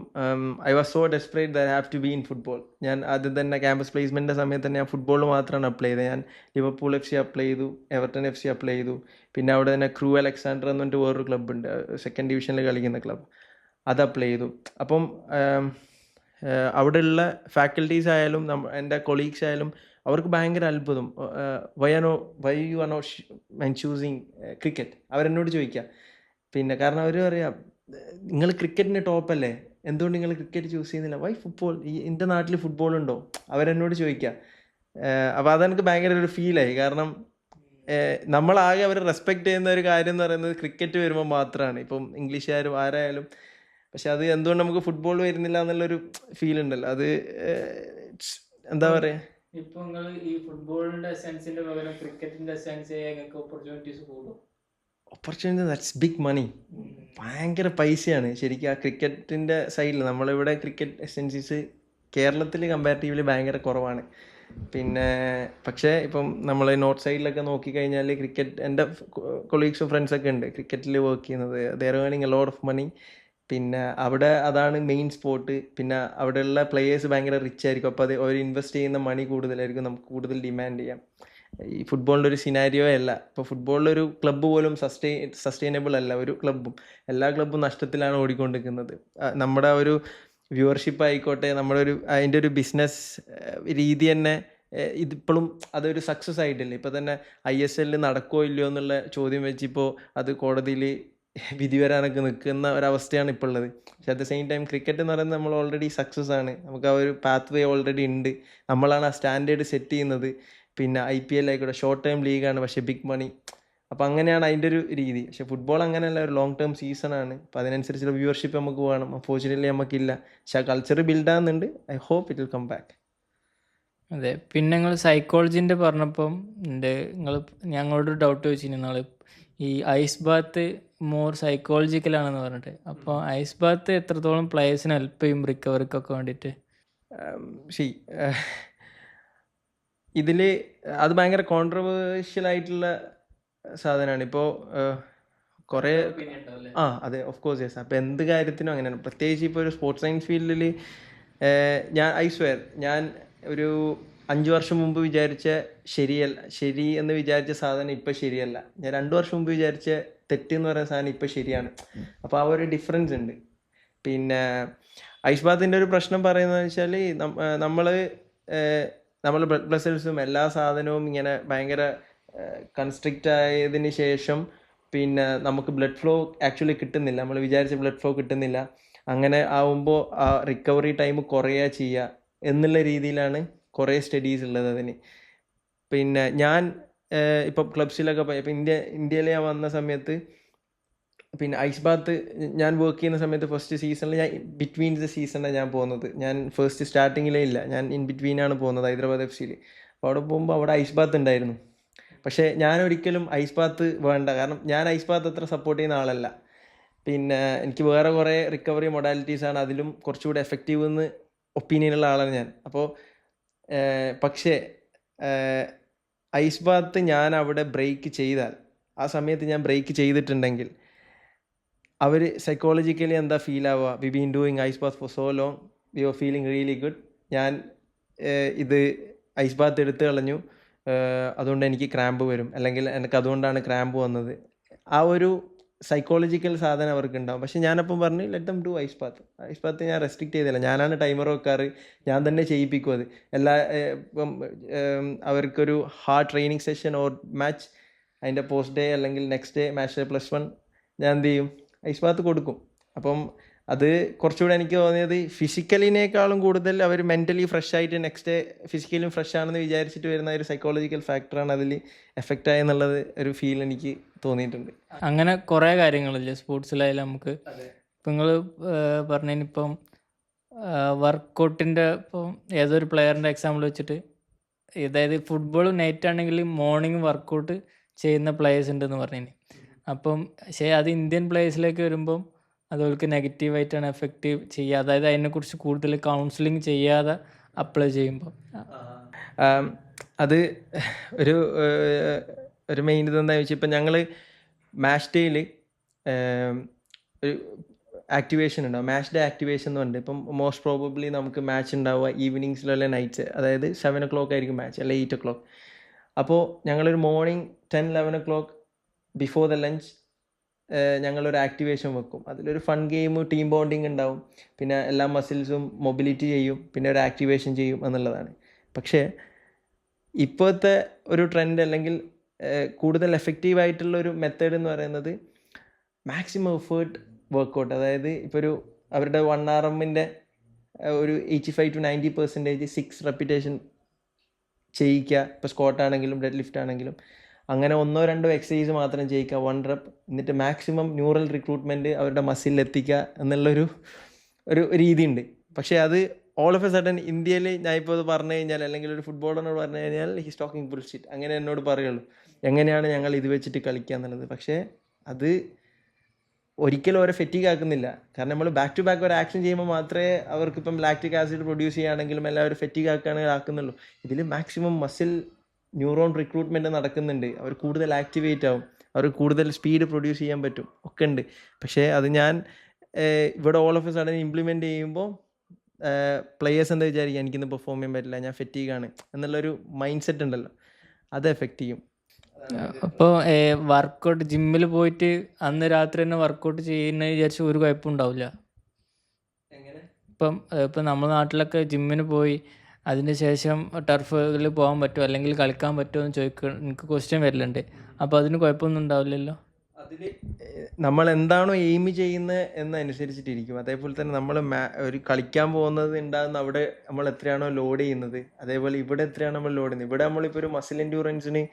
I was so desperate that I have to be in football. ഞാൻ ആദ്യം തന്നെ ക്യാമ്പസ് പ്ലേസ്മെൻറ്റിൻ്റെ സമയത്ത് തന്നെ ഞാൻ ഫുട്ബോൾ മാത്രമാണ് അപ്ലൈ ചെയ്തത്. ഞാൻ ലിവർപൂൾ FC അപ്ലൈ ചെയ്തു, എവർട്ടൺ FC അപ്ലൈ ചെയ്തു, പിന്നെ അവിടെ തന്നെ ക്രൂ അലക്സാണ്ടർ എന്ന് പറഞ്ഞിട്ട് വേറൊരു ക്ലബ്ബുണ്ട്, 2nd ഡിവിഷനിൽ കളിക്കുന്ന ക്ലബ്ബ്, അത് അപ്ലൈ ചെയ്തു. അപ്പം അവിടെയുള്ള ഫാക്കൽറ്റീസ് ആയാലും എൻ്റെ കൊളീഗ്സ് ആയാലും അവർക്ക് ഭയങ്കര അത്ഭുതം, why you are not choosing cricket, അവരെന്നോട് ചോദിക്കുക. പിന്നെ കാരണം അവർ പറയാം നിങ്ങൾ ക്രിക്കറ്റിൻ്റെ ടോപ്പല്ലേ, എന്തുകൊണ്ട് നിങ്ങൾ ക്രിക്കറ്റ് ചൂസ് ചെയ്യുന്നില്ല, വൈ ഫുട്ബോൾ, എൻ്റെ നാട്ടിൽ ഫുട്ബോൾ ഉണ്ടോ, അവരെന്നോട് ചോദിക്കുക. അപ്പോൾ അതെനിക്ക് ഭയങ്കര ഒരു ഫീലായി. കാരണം നമ്മളാകെ അവർ റെസ്പെക്റ്റ് ചെയ്യുന്ന ഒരു കാര്യം എന്ന് പറയുന്നത് ക്രിക്കറ്റ് വരുമ്പോൾ മാത്രമാണ്, ഇപ്പം ഇംഗ്ലീഷുകാരും ആരായാലും. പക്ഷെ അത് എന്തുകൊണ്ട് നമുക്ക് ഫുട്ബോൾ വരുന്നില്ല എന്നുള്ളൊരു ഫീൽ ഉണ്ടല്ലോ, അത് എന്താ പറയുക. ഇപ്പോൾ നിങ്ങൾ ഈ ഫുട്ബോളിൻ്റെ എസെൻസിൻ്റെ പകരം ക്രിക്കറ്റിൻ്റെ എസെൻസ് നിങ്ങൾക്ക് ഓപ്പർച്യൂണിറ്റീസ് കൂടും. ഓപ്പർച്യൂണിറ്റി ദാറ്റ്സ് ബിഗ് മണി, ഭയങ്കര പൈസയാണ് ശരിക്കും ആ ക്രിക്കറ്റിൻ്റെ സൈഡിൽ. നമ്മളിവിടെ ക്രിക്കറ്റ് എസെൻസീസ് കേരളത്തിൽ കമ്പാരിറ്റീവ്ലി ഭയങ്കര കുറവാണ്. പിന്നെ പക്ഷേ ഇപ്പം നമ്മൾ നോർത്ത് സൈഡിലൊക്കെ നോക്കിക്കഴിഞ്ഞാൽ ക്രിക്കറ്റ്, എൻ്റെ കൊളീഗ്സും ഫ്രണ്ട്സൊക്കെ ഉണ്ട് ക്രിക്കറ്റിൽ വർക്ക് ചെയ്യുന്നത്. They're earning a lot of money. പിന്നെ അവിടെ അതാണ് മെയിൻ സ്പോർട്ട്. പിന്നെ അവിടെയുള്ള പ്ലെയേഴ്സ് ഭയങ്കര റിച്ച് ആയിരിക്കും. അപ്പോൾ അത് അവർ ഇൻവെസ്റ്റ് ചെയ്യുന്ന മണി കൂടുതലായിരിക്കും, നമുക്ക് കൂടുതൽ ഡിമാൻഡ് ചെയ്യാം. ഈ ഫുട്ബോളിൻ്റെ ഒരു സിനാരിയോ അല്ല. ഇപ്പോൾ ഫുട്ബോളിലൊരു ക്ലബ്ബ് പോലും സസ്റ്റൈനബിൾ അല്ല. ഒരു ക്ലബ്ബും, എല്ലാ ക്ലബ്ബും നഷ്ടത്തിലാണ് ഓടിക്കൊണ്ടിരിക്കുന്നത്. നമ്മുടെ ഒരു വ്യൂവർഷിപ്പ് ആയിക്കോട്ടെ, നമ്മുടെ ഒരു അതിൻ്റെ ഒരു ബിസിനസ് രീതി തന്നെ ഇതിപ്പോഴും അതൊരു സക്സസ് ആയിട്ടില്ല. ഇപ്പോൾ തന്നെ ISL നടക്കുമോ ഇല്ലയോ എന്നുള്ള ചോദ്യം വെച്ചിപ്പോൾ അത് കോടതിയിൽ വിധി വരാനൊക്കെ നിൽക്കുന്ന ഒരവസ്ഥയാണ് ഇപ്പോൾ ഉള്ളത്. പക്ഷെ at the same time cricket എന്ന് പറയുന്നത് നമ്മൾ ഓൾറെഡി സക്സസ് ആണ്, നമുക്ക് ആ ഒരു പാത്ത് വേ ഓൾറെഡി ഉണ്ട്, നമ്മളാണ് ആ സ്റ്റാൻഡേർഡ് സെറ്റ് ചെയ്യുന്നത്. പിന്നെ IPL ആയിക്കോട്ടെ ഷോർട്ട് ടൈം ലീഗാണ്, പക്ഷേ ബിഗ് മണി. അപ്പോൾ അങ്ങനെയാണ് അതിൻ്റെ ഒരു രീതി. പക്ഷേ ഫുട്ബോൾ അങ്ങനെയല്ല, ഒരു ലോങ് ടേം സീസണാണ്. അപ്പോൾ അതിനനുസരിച്ചുള്ള വ്യൂവർഷിപ്പ് നമുക്ക് വേണം. അൺഫോർച്യുനേറ്റ്ലി നമുക്കില്ല. പക്ഷേ ആ കൾച്ചർ ബിൽഡാകുന്നുണ്ട്. I hope it will come back. അതെ. പിന്നെ നിങ്ങൾ സൈക്കോളജിൻ്റെ പറഞ്ഞപ്പം നിങ്ങൾ ഞങ്ങളോടൊരു ഡൗട്ട് ചോദിച്ചിരുന്നു നിങ്ങൾ, ഈ ഐസ് ബാത്ത് മോർ സൈക്കോളജിക്കലാണെന്ന് പറഞ്ഞിട്ട്. അപ്പോൾ ഐസ് ബാത്ത് എത്രത്തോളം പ്ലേയേഴ്സിന് ഹെൽപ്പ് ചെയ്യും റിക്കവറിക്കൊക്കെ വേണ്ടിയിട്ട്? ശരി, ഇതിൽ അത് ഭയങ്കര കോൺട്രവേഴ്ഷ്യൽ ആയിട്ടുള്ള സാധനമാണ്. ഇപ്പോൾ കുറേ അതെ, ഓഫ് കോഴ്സ് യെസ്. അപ്പോൾ എന്ത് കാര്യത്തിനും അങ്ങനെയാണ്. പ്രത്യേകിച്ച് ഇപ്പോൾ ഒരു സ്പോർട്സ് സയൻസ് ഫീൽഡിൽ ഞാൻ ഐ സ്വെയർ, ഞാൻ ഒരു 5 വർഷം മുമ്പ് വിചാരിച്ച ശരി എന്ന് വിചാരിച്ച സാധനം ഇപ്പം ശരിയല്ല. ഞാൻ 2 വർഷം മുമ്പ് വിചാരിച്ച തെറ്റ് എന്ന് പറയുന്ന സാധനം ഇപ്പം ശരിയാണ്. അപ്പോൾ ആ ഒരു ഡിഫറൻസ് ഉണ്ട്. പിന്നെ ഐസ് ബാത്തിൻ്റെ ഒരു പ്രശ്നം പറയുന്നത് വെച്ചാൽ നമ്മൾ ബ്ലഡ് വെസൽസും എല്ലാ സാധനവും ഇങ്ങനെ ഭയങ്കര കൺസ്ട്രിക്റ്റ് ആയതിന് ശേഷം പിന്നെ നമുക്ക് ബ്ലഡ് ഫ്ലോ ആക്ച്വലി കിട്ടുന്നില്ല, നമ്മൾ വിചാരിച്ച ബ്ലഡ് ഫ്ലോ കിട്ടുന്നില്ല. അങ്ങനെ ആവുമ്പോൾ ആ റിക്കവറി ടൈം കുറയുക ചെയ്യുക എന്നുള്ള രീതിയിലാണ് കുറേ സ്റ്റഡീസ് ഉള്ളത് അതിന്. പിന്നെ ഞാൻ ഇപ്പം ക്ലബ്സിലൊക്കെ പോയി, ഇപ്പം ഇന്ത്യയിൽ ഞാൻ വന്ന സമയത്ത് പിന്നെ ഐസ് ബാത്ത് ഞാൻ വർക്ക് ചെയ്യുന്ന സമയത്ത് ഫസ്റ്റ് സീസണിൽ ഞാൻ ബിറ്റ്വീൻ ദ സീസണിലാണ് ഞാൻ പോകുന്നത്. ഞാൻ ഫസ്റ്റ് സ്റ്റാർട്ടിങ്ങിലേ ഇല്ല, ഞാൻ ഇൻ ബിറ്റ്വീനാണ് പോകുന്നത് ഹൈദരാബാദ് FC. അപ്പോൾ അവിടെ പോകുമ്പോൾ അവിടെ ഐസ് ബാത്ത് ഉണ്ടായിരുന്നു. പക്ഷേ ഞാൻ ഒരിക്കലും ഐസ് ബാത്ത് വേണ്ട, കാരണം ഞാൻ ഐസ് ബാത്ത് അത്ര സപ്പോർട്ട് ചെയ്യുന്ന ആളല്ല. പിന്നെ എനിക്ക് വേറെ കുറേ റിക്കവറി മൊഡാലിറ്റീസാണ് അതിലും കുറച്ചുകൂടി എഫക്റ്റീവ് എന്ന് ഒപ്പീനിയനുള്ള ആളാണ് ഞാൻ. അപ്പോൾ പക്ഷേ ഐസ് ബാത്ത് ഞാൻ അവിടെ ബ്രേക്ക് ചെയ്താൽ, ആ സമയത്ത് ഞാൻ ബ്രേക്ക് ചെയ്തിട്ടുണ്ടെങ്കിൽ അവർ സൈക്കോളജിക്കലി എന്താ ഫീൽ ആവുക? We been doing ice bath for so long, we are feeling really good. ഞാൻ ഇത് ഐസ് ബാത്ത് എടുത്തു കളഞ്ഞു, അതുകൊണ്ട് എനിക്ക് ക്രാമ്പ് വരും, അല്ലെങ്കിൽ എനിക്ക് അതുകൊണ്ടാണ് ക്രാമ്പ് വന്നത്. ആ ഒരു സൈക്കോളജിക്കൽ സാധനം അവർക്ക് ഉണ്ടാവും. പക്ഷെ ഞാനപ്പം പറഞ്ഞു let them do ice bath ഞാൻ റെസ്ട്രിക്റ്റ് ചെയ്തില്ല, ഞാനാണ് ടൈമർ വെക്കാറ്, ഞാൻ തന്നെ ചെയ്യിപ്പിക്കും അത്. ഇപ്പം അവർക്കൊരു hard training session or match, അതിൻ്റെ പോസ്റ്റ് ഡേ അല്ലെങ്കിൽ നെക്സ്റ്റ് ഡേ മാച്ച് ഡേ +1 ഞാൻ എന്ത് ചെയ്യും, ഐസ് ബാത്ത് കൊടുക്കും. അപ്പം അത് കുറച്ചുകൂടെ എനിക്ക് തോന്നിയത് ഫിസിക്കലിനേക്കാളും കൂടുതൽ അവർ മെൻ്റലി ഫ്രഷ് ആയിട്ട് നെക്സ്റ്റ് ഡേ ഫിസിക്കലും ഫ്രഷ് ആണെന്ന് വിചാരിച്ചിട്ട് വരുന്ന ഒരു സൈക്കോളജിക്കൽ ഫാക്ടറാണ് അതിൽ എഫക്റ്റ് ആയെന്നുള്ളത് ഒരു ഫീൽ എനിക്ക് തോന്നിയിട്ടുണ്ട്. അങ്ങനെ കുറേ കാര്യങ്ങളില്ലേ സ്പോർട്സിലായാലും നമുക്ക്. ഇപ്പം നിങ്ങൾ പറഞ്ഞതിനിപ്പം വർക്കൗട്ടിൻ്റെ ഇപ്പം ഏതൊരു പ്ലെയറിൻ്റെ എക്സാമ്പിൾ വെച്ചിട്ട്, അതായത് ഫുട്ബോൾ നൈറ്റ് ആണെങ്കിൽ മോർണിംഗ് വർക്കൗട്ട് ചെയ്യുന്ന പ്ലേയേഴ്സ് ഉണ്ടെന്ന് പറഞ്ഞിന്. അപ്പം പക്ഷേ അത് ഇന്ത്യൻ പ്ലേയേഴ്സിലേക്ക് വരുമ്പം അതുകൾക്ക് നെഗറ്റീവായിട്ടാണ് എഫക്റ്റീവ് ചെയ്യുക, അതായത് അതിനെക്കുറിച്ച് കൂടുതൽ കൗൺസിലിംഗ് ചെയ്യാതെ അപ്ലൈ ചെയ്യുമ്പോൾ. അത് ഒരു മെയിൻ ഇതെന്താണെന്ന് വെച്ചാൽ, ഇപ്പം ഞങ്ങൾ മാച്ച് ഡേയിൽ ഒരു ആക്ടിവേഷൻ ഉണ്ടാവും, മാച്ച് ഡേ ആക്ടിവേഷൻ എന്ന് പറഞ്ഞിട്ട്. ഇപ്പം മോസ്റ്റ് പ്രോബബ്ലി നമുക്ക് മാച്ച് ഉണ്ടാവുക ഈവനിങ്സിലല്ലേ, നൈറ്റ്സ്, അതായത് 7 o'clock ആയിരിക്കും മാച്ച്, അല്ലെ 8 o'clock. അപ്പോൾ ഞങ്ങളൊരു morning 10-11 o'clock before the lunch ഞങ്ങളൊരു ആക്ടിവേഷൻ വെക്കും. അതിലൊരു ഫൺ ഗെയിം, ടീം ബോണ്ടിങ് ഉണ്ടാവും, പിന്നെ എല്ലാ മസിൽസും മൊബിലിറ്റി ചെയ്യും, പിന്നെ ഒരു ആക്ടിവേഷൻ ചെയ്യും എന്നുള്ളതാണ്. പക്ഷേ ഇപ്പോഴത്തെ ഒരു ട്രെൻഡ് അല്ലെങ്കിൽ കൂടുതൽ എഫക്റ്റീവായിട്ടുള്ളൊരു മെത്തേഡ് എന്ന് പറയുന്നത് മാക്സിമം എഫേർട്ട് വർക്കൗട്ട്. അതായത് ഇപ്പോൾ അവരുടെ 1 RM-ൻ്റെ ഒരു 85-90% 6 repetition ചെയ്യിക്കുക. ഇപ്പോൾ സ്ക്വാട്ട് ആണെങ്കിലും ഡെഡ് ലിഫ്റ്റ് ആണെങ്കിലും അങ്ങനെ 1-2 എക്സസൈസ് മാത്രം ചെയ്യിക്കുക, 1 rep. എന്നിട്ട് മാക്സിമം ന്യൂറൽ റിക്രൂട്ട്മെൻറ്റ് അവരുടെ മസിലിൽ എത്തിക്കുക എന്നുള്ളൊരു രീതിയുണ്ട്. പക്ഷേ അത് ഓൾ ഓഫ് എ സഡൻ ഇന്ത്യയിൽ ഞാൻ ഇപ്പോൾ അത് പറഞ്ഞു കഴിഞ്ഞാൽ, അല്ലെങ്കിൽ ഒരു ഫുട്ബോളറിനോട് പറഞ്ഞു കഴിഞ്ഞാൽ ഹീസ് ടോക്കിംഗ് ബുൾഷിറ്റ്, അങ്ങനെ എന്നോട് പറയുള്ളൂ, എങ്ങനെയാണ് ഞങ്ങൾ ഇത് വെച്ചിട്ട് കളിക്കുക എന്നുള്ളത്. പക്ഷേ അത് ഒരിക്കലും അവരെ ഫെറ്റീഗ് ആക്കുന്നില്ല. കാരണം നമ്മൾ ബാക്ക് ടു ബാക്ക് ഒരു ആക്ഷൻ ചെയ്യുമ്പോൾ മാത്രമേ അവർക്കിപ്പം ലാക്റ്റിക് ആസിഡ് പ്രൊഡ്യൂസ് ചെയ്യുകയാണെങ്കിലും എല്ലാവരും ഫെറ്റീഗ് ആക്കുകയാണെങ്കിൽ ആക്കുന്നുള്ളൂ. ഇതിൽ മാക്സിമം മസിൽ ന്യൂറോൺ റിക്രൂട്ട്മെൻറ്റ് നടക്കുന്നുണ്ട്. അവർ കൂടുതൽ ആക്ടിവേറ്റ് ആവും, അവർ കൂടുതൽ സ്പീഡ് പ്രൊഡ്യൂസ് ചെയ്യാൻ പറ്റും, ഒക്കെ ഉണ്ട്. പക്ഷേ അത് ഞാൻ ഇവിടെ all of A sudden implement ചെയ്യുമ്പോൾ പ്ലെയേഴ്സ് എന്താ വിചാരിക്കുക, എനിക്കിന്ന് പെർഫോം ചെയ്യാൻ പറ്റില്ല, ഞാൻ ഫെറ്റീഗാണ് എന്നുള്ളൊരു മൈൻഡ് സെറ്റ് ഉണ്ടല്ലോ, അത് എഫക്റ്റ് ചെയ്യും. അപ്പോൾ വർക്കൗട്ട് ജിമ്മിൽ പോയിട്ട് അന്ന് രാത്രി തന്നെ വർക്കൗട്ട് ചെയ്യുന്ന വിചാരിച്ച ഒരു കുഴപ്പം ഉണ്ടാവില്ല. ഇപ്പം നമ്മുടെ നാട്ടിലൊക്കെ ജിമ്മിന് പോയി അതിന് ശേഷം ടർഫിൽ പോകാൻ പറ്റുമോ അല്ലെങ്കിൽ കളിക്കാൻ പറ്റുമോ എന്ന് എനിക്ക് ക്വസ്റ്റ്യൻ വരലുണ്ട്. അപ്പോൾ അതിന് കുഴപ്പമൊന്നും ഉണ്ടാവില്ലല്ലോ. അതിൽ നമ്മൾ എന്താണോ എയിം ചെയ്യുന്നത് എന്നനുസരിച്ചിട്ടിരിക്കും. അതേപോലെ തന്നെ നമ്മൾ ഒരു കളിക്കാൻ പോകുന്നത് ഉണ്ടാകുന്ന അവിടെ നമ്മൾ എത്രയാണോ ലോഡ് ചെയ്യുന്നത്, അതേപോലെ ഇവിടെ എത്രയാണോ നമ്മൾ ലോഡ് ചെയ്യുന്നത്. ഇവിടെ നമ്മളിപ്പോൾ ഒരു മസിൽ എൻഡ്യൂറൻസിന്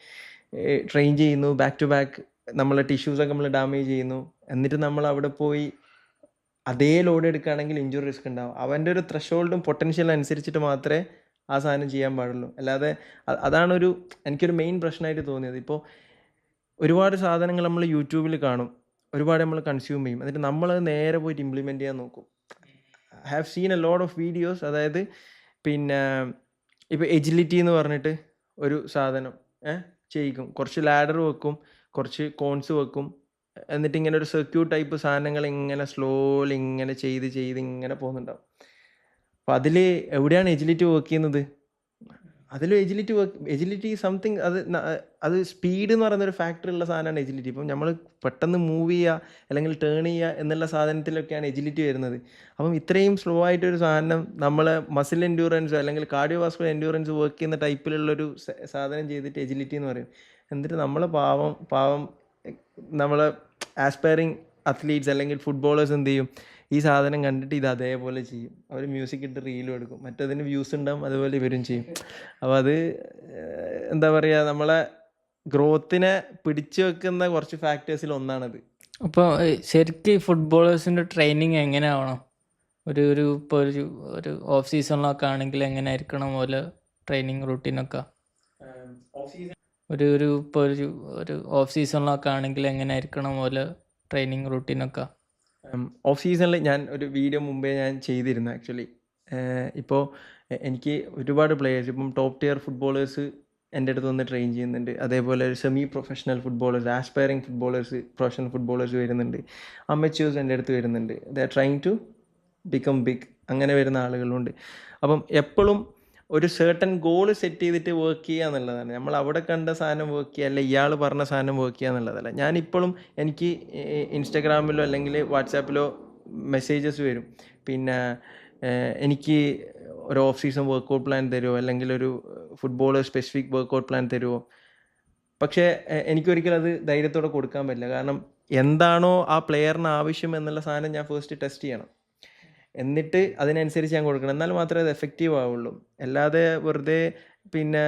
ട്രെയിൻ ചെയ്യുന്നു, ബാക്ക് ടു ബാക്ക് നമ്മളെ ടിഷ്യൂസൊക്കെ നമ്മൾ ഡാമേജ് ചെയ്യുന്നു, എന്നിട്ട് നമ്മൾ അവിടെ പോയി അതേ ലോഡ് എടുക്കുകയാണെങ്കിൽ ഇഞ്ചുറി റിസ്ക് ഉണ്ടാവും. അവൻ്റെ ഒരു ത്രഷോൾഡും പൊട്ടൻഷ്യലും അനുസരിച്ചിട്ട് മാത്രമേ ആ സാധനം ചെയ്യാൻ പാടുള്ളൂ. അല്ലാതെ അതാണൊരു എനിക്കൊരു മെയിൻ പ്രശ്നമായിട്ട് തോന്നിയത്. ഇപ്പോൾ ഒരുപാട് സാധനങ്ങൾ നമ്മൾ യൂട്യൂബിൽ കാണും, ഒരുപാട് നമ്മൾ കൺസ്യൂം ചെയ്യും, എന്നിട്ട് നമ്മളത് നേരെ പോയിട്ട് ഇംപ്ലിമെൻറ്റ് ചെയ്യാൻ നോക്കും. I have seen a lot of videos. അതായത് പിന്നെ ഇപ്പോൾ എജിലിറ്റി എന്ന് പറഞ്ഞിട്ട് ഒരു സാധനം ചെയ്യിക്കും, കുറച്ച് ലാഡർ വെക്കും, കുറച്ച് കോൺസ് വെക്കും, എന്നിട്ട് ഇങ്ങനെ ഒരു സർക്യൂട്ട് ടൈപ്പ് സാധനങ്ങൾ ഇങ്ങനെ സ്ലോലി ഇങ്ങനെ ചെയ്ത് ഇങ്ങനെ പോകുന്നുണ്ടാവും. അപ്പോൾ അതിൽ എവിടെയാണ് എജിലിറ്റി വർക്ക് ചെയ്യുന്നത്? അതിൽ എജിലിറ്റി സംതിങ് അത് സ്പീഡ് എന്ന് പറയുന്നൊരു ഫാക്ടറുള്ള സാധനമാണ് എജിലിറ്റി. ഇപ്പം നമ്മൾ പെട്ടെന്ന് മൂവ് ചെയ്യുക അല്ലെങ്കിൽ ടേൺ ചെയ്യുക എന്നുള്ള സാധനത്തിലൊക്കെയാണ് എജിലിറ്റി വരുന്നത്. അപ്പം ഇത്രയും സ്ലോ ആയിട്ടൊരു സാധനം നമ്മൾ മസിൽ എൻഡ്യൂറൻസ് അല്ലെങ്കിൽ കാർഡിയോവാസ്കുലർ എൻഡ്യൂറൻസ് വർക്ക് ചെയ്യുന്ന ടൈപ്പിലുള്ളൊരു സാധനം ചെയ്തിട്ട് എജിലിറ്റി എന്ന് പറയും. എന്നിട്ട് നമ്മൾ പാവം നമ്മൾ ആസ്പയറിങ് അത്ലീറ്റ്സ് അല്ലെങ്കിൽ ഫുട്ബോളേഴ്സ് എന്ത് ചെയ്യും, ഈ സാധനം കണ്ടിട്ട് ഇത് അതേപോലെ ചെയ്യും. അവർ മ്യൂസിക് ഇട്ട് റീലും എടുക്കും, മറ്റതിന് വ്യൂസ് ഉണ്ടാവും, അതുപോലെ ഇവരും ചെയ്യും. അപ്പോൾ അത് എന്താ പറയുക, നമ്മളെ ഗ്രോത്തിനെ പിടിച്ചു വെക്കുന്ന കുറച്ച് ഫാക്ടേഴ്സിൽ ഒന്നാണത്. അപ്പോൾ ശരിക്കും ഈ ഫുട്ബോളേഴ്സിൻ്റെ ട്രെയിനിങ് എങ്ങനെ ആവണം? ഇപ്പോൾ ഒരു ഓഫ് സീസണിലൊക്കെ ആണെങ്കിൽ എങ്ങനെ ആയിരിക്കണം പോലെ ട്രെയിനിങ് റൂട്ടീനൊക്കെ? ഇപ്പോൾ ഒരു ഓഫ് സീസണിലൊക്കെ ആണെങ്കിൽ എങ്ങനെ ആയിരിക്കണം പോലെ ട്രെയിനിങ് റൂട്ടീനൊക്കെ? ഓഫ് സീസണിൽ ഞാൻ ഒരു വീഡിയോ മുമ്പേ ഞാൻ ചെയ്തിരുന്നു ആക്ച്വലി. ഇപ്പോൾ എനിക്ക് ഒരുപാട് പ്ലെയേഴ്സ്, ഇപ്പം ടോപ്പ് ടിയർ ഫുട്ബോളേഴ്സ് എൻ്റെ അടുത്ത് വന്ന് ട്രെയിൻ ചെയ്യുന്നുണ്ട്. അതേപോലെ semi professional footballers, aspiring footballers, professional footballers വരുന്നുണ്ട്. അമച്യൂർസ് എൻ്റെ അടുത്ത് വരുന്നുണ്ട്. They are trying to become big. അങ്ങനെ വരുന്ന ആളുകളുണ്ട്. അപ്പം എപ്പോഴും ഒരു സർട്ടൻ ഗോൾ സെറ്റ് ചെയ്തിട്ട് വർക്ക് ചെയ്യുക എന്നുള്ളതാണ്. നമ്മൾ അവിടെ കണ്ട സാധനം വർക്ക് ചെയ്യുക, അല്ല ഇയാൾ പറഞ്ഞ സാധനം വർക്ക് ചെയ്യുക എന്നുള്ളതല്ല. ഞാനിപ്പോഴും എനിക്ക് ഇൻസ്റ്റഗ്രാമിലോ അല്ലെങ്കിൽ വാട്സാപ്പിലോ മെസ്സേജസ് വരും, പിന്നെ എനിക്ക് ഒരു ഓഫ് സീസൺ വർക്കൗട്ട് പ്ലാൻ തരുമോ, അല്ലെങ്കിൽ ഒരു ഫുട്ബോളർ സ്പെസിഫിക് വർക്കൗട്ട് പ്ലാൻ തരുമോ. പക്ഷേ എനിക്കൊരിക്കലും അത് ധൈര്യത്തോടെ കൊടുക്കാൻ പറ്റില്ല. കാരണം എന്താണോ ആ പ്ലെയറിന് ആവശ്യം എന്നുള്ള സാധനം ഞാൻ ഫസ്റ്റ് ടെസ്റ്റ് ചെയ്യണം, എന്നിട്ട് അതിനനുസരിച്ച് ഞാൻ കൊടുക്കണം. എന്നാൽ മാത്രമേ അത് എഫക്റ്റീവ് ആവുള്ളൂ. അല്ലാതെ വെറുതെ പിന്നെ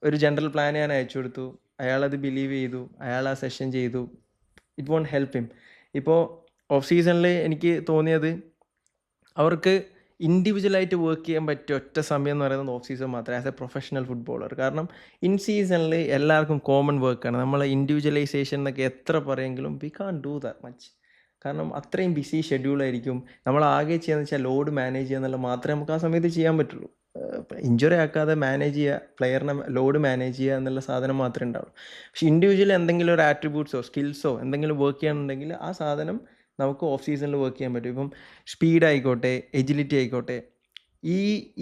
ഒരു ജനറൽ പ്ലാൻ ഞാൻ അയച്ചു കൊടുത്തു, അയാളത് ബിലീവ് ചെയ്തു, അയാൾ ആ സെഷൻ ചെയ്തു, ഇറ്റ് വോണ്ട് ഹെൽപ്പ് ഹിം. ഇപ്പോൾ ഓഫ് സീസണിൽ എനിക്ക് തോന്നിയത് അവർക്ക് ഇൻഡിവിജ്വലായിട്ട് വർക്ക് ചെയ്യാൻ പറ്റിയ ഒറ്റ സമയം എന്ന് പറയുന്നത് ഓഫ് സീസൺ മാത്രമേ, ആസ് എ പ്രൊഫഷണൽ ഫുട്ബോളർ. കാരണം ഇൻ സീസണിൽ എല്ലാവർക്കും കോമൺ വർക്കാണ്. നമ്മൾ ഇൻഡിവിജ്വലൈസേഷൻ എന്നൊക്കെ എത്ര പറയുമെങ്കിലും we can do that much. കാരണം അത്രയും ബിസി ഷെഡ്യൂളായിരിക്കും. നമ്മൾ ആകെ ചെയ്യാന്ന് വെച്ചാൽ ലോഡ് മാനേജ് ചെയ്യുക എന്നുള്ളത് മാത്രമേ നമുക്ക് ആ സമയത്ത് ചെയ്യാൻ പറ്റുള്ളൂ. ഇഞ്ചുറി ആക്കാതെ മാനേജ് ചെയ്യുക, പ്ലെയറിനെ ലോഡ് മാനേജ് ചെയ്യുക എന്നുള്ള സാധനം മാത്രമേ ഉണ്ടാവുള്ളൂ. പക്ഷെ ഇൻഡിവിജ്വലി എന്തെങ്കിലും ഒരു ആട്രിബ്യൂട്ട്സോ സ്കിൽസോ എന്തെങ്കിലും വർക്ക് ചെയ്യണമെന്നുണ്ടെങ്കിൽ ആ സാധനം നമുക്ക് ഓഫ് സീസണിൽ വർക്ക് ചെയ്യാൻ പറ്റും. ഇപ്പം സ്പീഡ് ആയിക്കോട്ടെ, എജിലിറ്റി ആയിക്കോട്ടെ,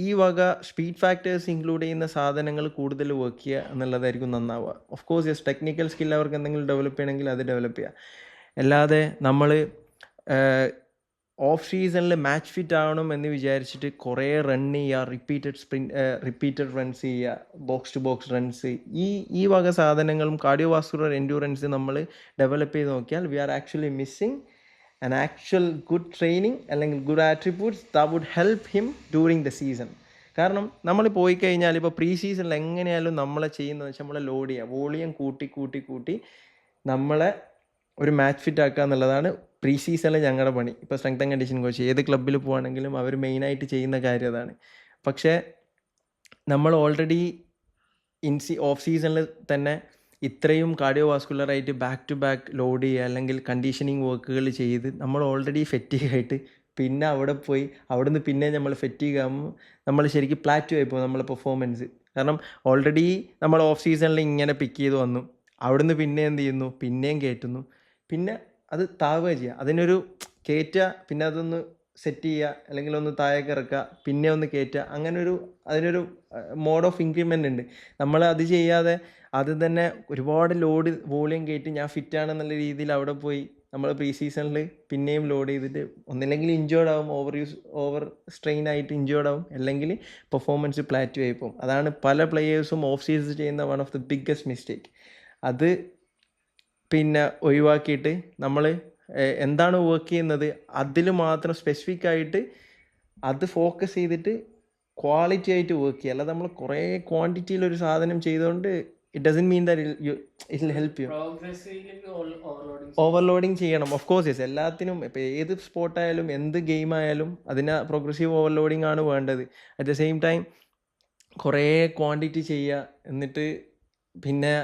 ഈ വക സ്പീഡ് ഫാക്ടേഴ്സ് ഇൻക്ലൂഡ് ചെയ്യുന്ന സാധനങ്ങൾ കൂടുതൽ വർക്ക് ചെയ്യുക എന്നുള്ളതായിരിക്കും നന്നാവുക. Of course yes, technical skill അവർക്ക് എന്തെങ്കിലും ഡെവലപ്പ് ചെയ്യണമെങ്കിൽ അത് ഡെവലപ്പ് ചെയ്യുക. അല്ലാതെ നമ്മൾ ഓഫ് സീസണിൽ മാച്ച് ഫിറ്റ് ആവണം എന്ന് വിചാരിച്ചിട്ട് കുറേ റൺ ചെയ്യുക, റിപ്പീറ്റഡ് റൺസ് ചെയ്യുക, ബോക്സ് ടു ബോക്സ് റൺസ്, ഈ വക സാധനങ്ങളും കാർഡിയോവാസ്കുലർ എൻഡ്യൂറൻസ് നമ്മൾ ഡെവലപ്പ് ചെയ്ത് നോക്കിയാൽ we are actually missing an actual good training അല്ലെങ്കിൽ good attributes that would help him during the season. കാരണം നമ്മൾ പോയി കഴിഞ്ഞാൽ ഇപ്പോൾ പ്രീ സീസണിൽ എങ്ങനെയായാലും നമ്മളെ ചെയ്യുന്നതെന്ന് വെച്ചാൽ നമ്മളെ ലോഡ് ചെയ്യുക, വോളിയം കൂട്ടി നമ്മളെ ഒരു മാച്ച് ഫിറ്റ് ആക്കുക എന്നുള്ളതാണ് പ്രീ സീസണിൽ ഞങ്ങളുടെ പണി. ഇപ്പോൾ സ്ട്രെങ്ത് ആൻഡ് കണ്ടീഷൻ കോച്ച് ഏത് ക്ലബ്ബിൽ പോവുകയാണെങ്കിലും അവർ മെയിനായിട്ട് ചെയ്യുന്ന കാര്യം അതാണ്. പക്ഷേ നമ്മൾ ഓൾറെഡി ഓഫ് സീസണിൽ തന്നെ ഇത്രയും കാർഡിയോ വാസ്കുലറായിട്ട് ബാക്ക് ടു ബാക്ക് ലോഡ് ചെയ്യുക അല്ലെങ്കിൽ കണ്ടീഷനിങ് വർക്കുകൾ ചെയ്ത് നമ്മൾ ഓൾറെഡി ഫെറ്റീഗ് ആയിട്ട് പിന്നെ അവിടെ പോയി അവിടുന്ന് പിന്നെ നമ്മൾ ഫെറ്റീഗ് ആകുമ്പോൾ നമ്മൾ ശരിക്കും പ്ലാറ്റു ആയി പോകും നമ്മളെ പെർഫോമൻസ്. കാരണം ഓൾറെഡി നമ്മൾ ഓഫ് സീസണിൽ ഇങ്ങനെ പിക്ക് ചെയ്ത് വന്നു, അവിടുന്ന് പിന്നെ എന്ത് ചെയ്യുന്നു, പിന്നെയും കയറ്റുന്നു, പിന്നെ അത് താവുക ചെയ്യുക, അതിനൊരു കയറ്റുക, പിന്നെ അതൊന്ന് സെറ്റ് ചെയ്യുക, അല്ലെങ്കിൽ ഒന്ന് താഴേക്ക് ഇറക്കുക, പിന്നെ ഒന്ന് കയറ്റുക, അങ്ങനെ അതിനൊരു മോഡ് ഓഫ് ഇൻക്രിമെൻ്റ് ഉണ്ട്. നമ്മൾ അത് ചെയ്യാതെ അത് തന്നെ ഒരുപാട് ലോഡ് വോളിയം കയറ്റി ഞാൻ ഫിറ്റാണെന്നുള്ള രീതിയിൽ അവിടെ പോയി നമ്മൾ പ്രീ സീസണിൽ പിന്നെയും ലോഡ് ചെയ്തിട്ട് ഒന്നില്ലെങ്കിൽ ഇഞ്ചേർഡ് ആവും, ഓവർ സ്ട്രെയിൻ ആയിട്ട് ഇഞ്ചേർഡ് ആവും, അല്ലെങ്കിൽ പെർഫോമൻസ് പ്ലാറ്റു ആയി പോകും. അതാണ് പല പ്ലെയേഴ്സും ഓഫ് സീസൺ ചെയ്യുന്ന one of the biggest mistake. അത് പിന്നെ ഒഴിവാക്കിയിട്ട് നമ്മൾ എന്താണ് വർക്ക് ചെയ്യുന്നത് അതിൽ മാത്രം സ്പെസിഫിക് ആയിട്ട് അത് ഫോക്കസ് ചെയ്തിട്ട് ക്വാളിറ്റി ആയിട്ട് വർക്ക് ചെയ്യുക. അല്ലാതെ നമ്മൾ കുറേ ക്വാണ്ടിറ്റിയിൽ ഒരു സാധനം ചെയ്തുകൊണ്ട് it doesn't mean that it will help you. Overloading ചെയ്യണം, ഓഫ് കോഴ്സ് യെസ്. എല്ലാത്തിനും ഇപ്പോൾ ഏത് സ്പോർട്ടായാലും എന്ത് ഗെയിം ആയാലും അതിന് പ്രോഗ്രസീവ് ഓവർലോഡിങ് ആണ് വേണ്ടത്. അറ്റ് ദ സെയിം ടൈം കുറേ ക്വാണ്ടിറ്റി ചെയ്യുക, എന്നിട്ട് പിന്നെ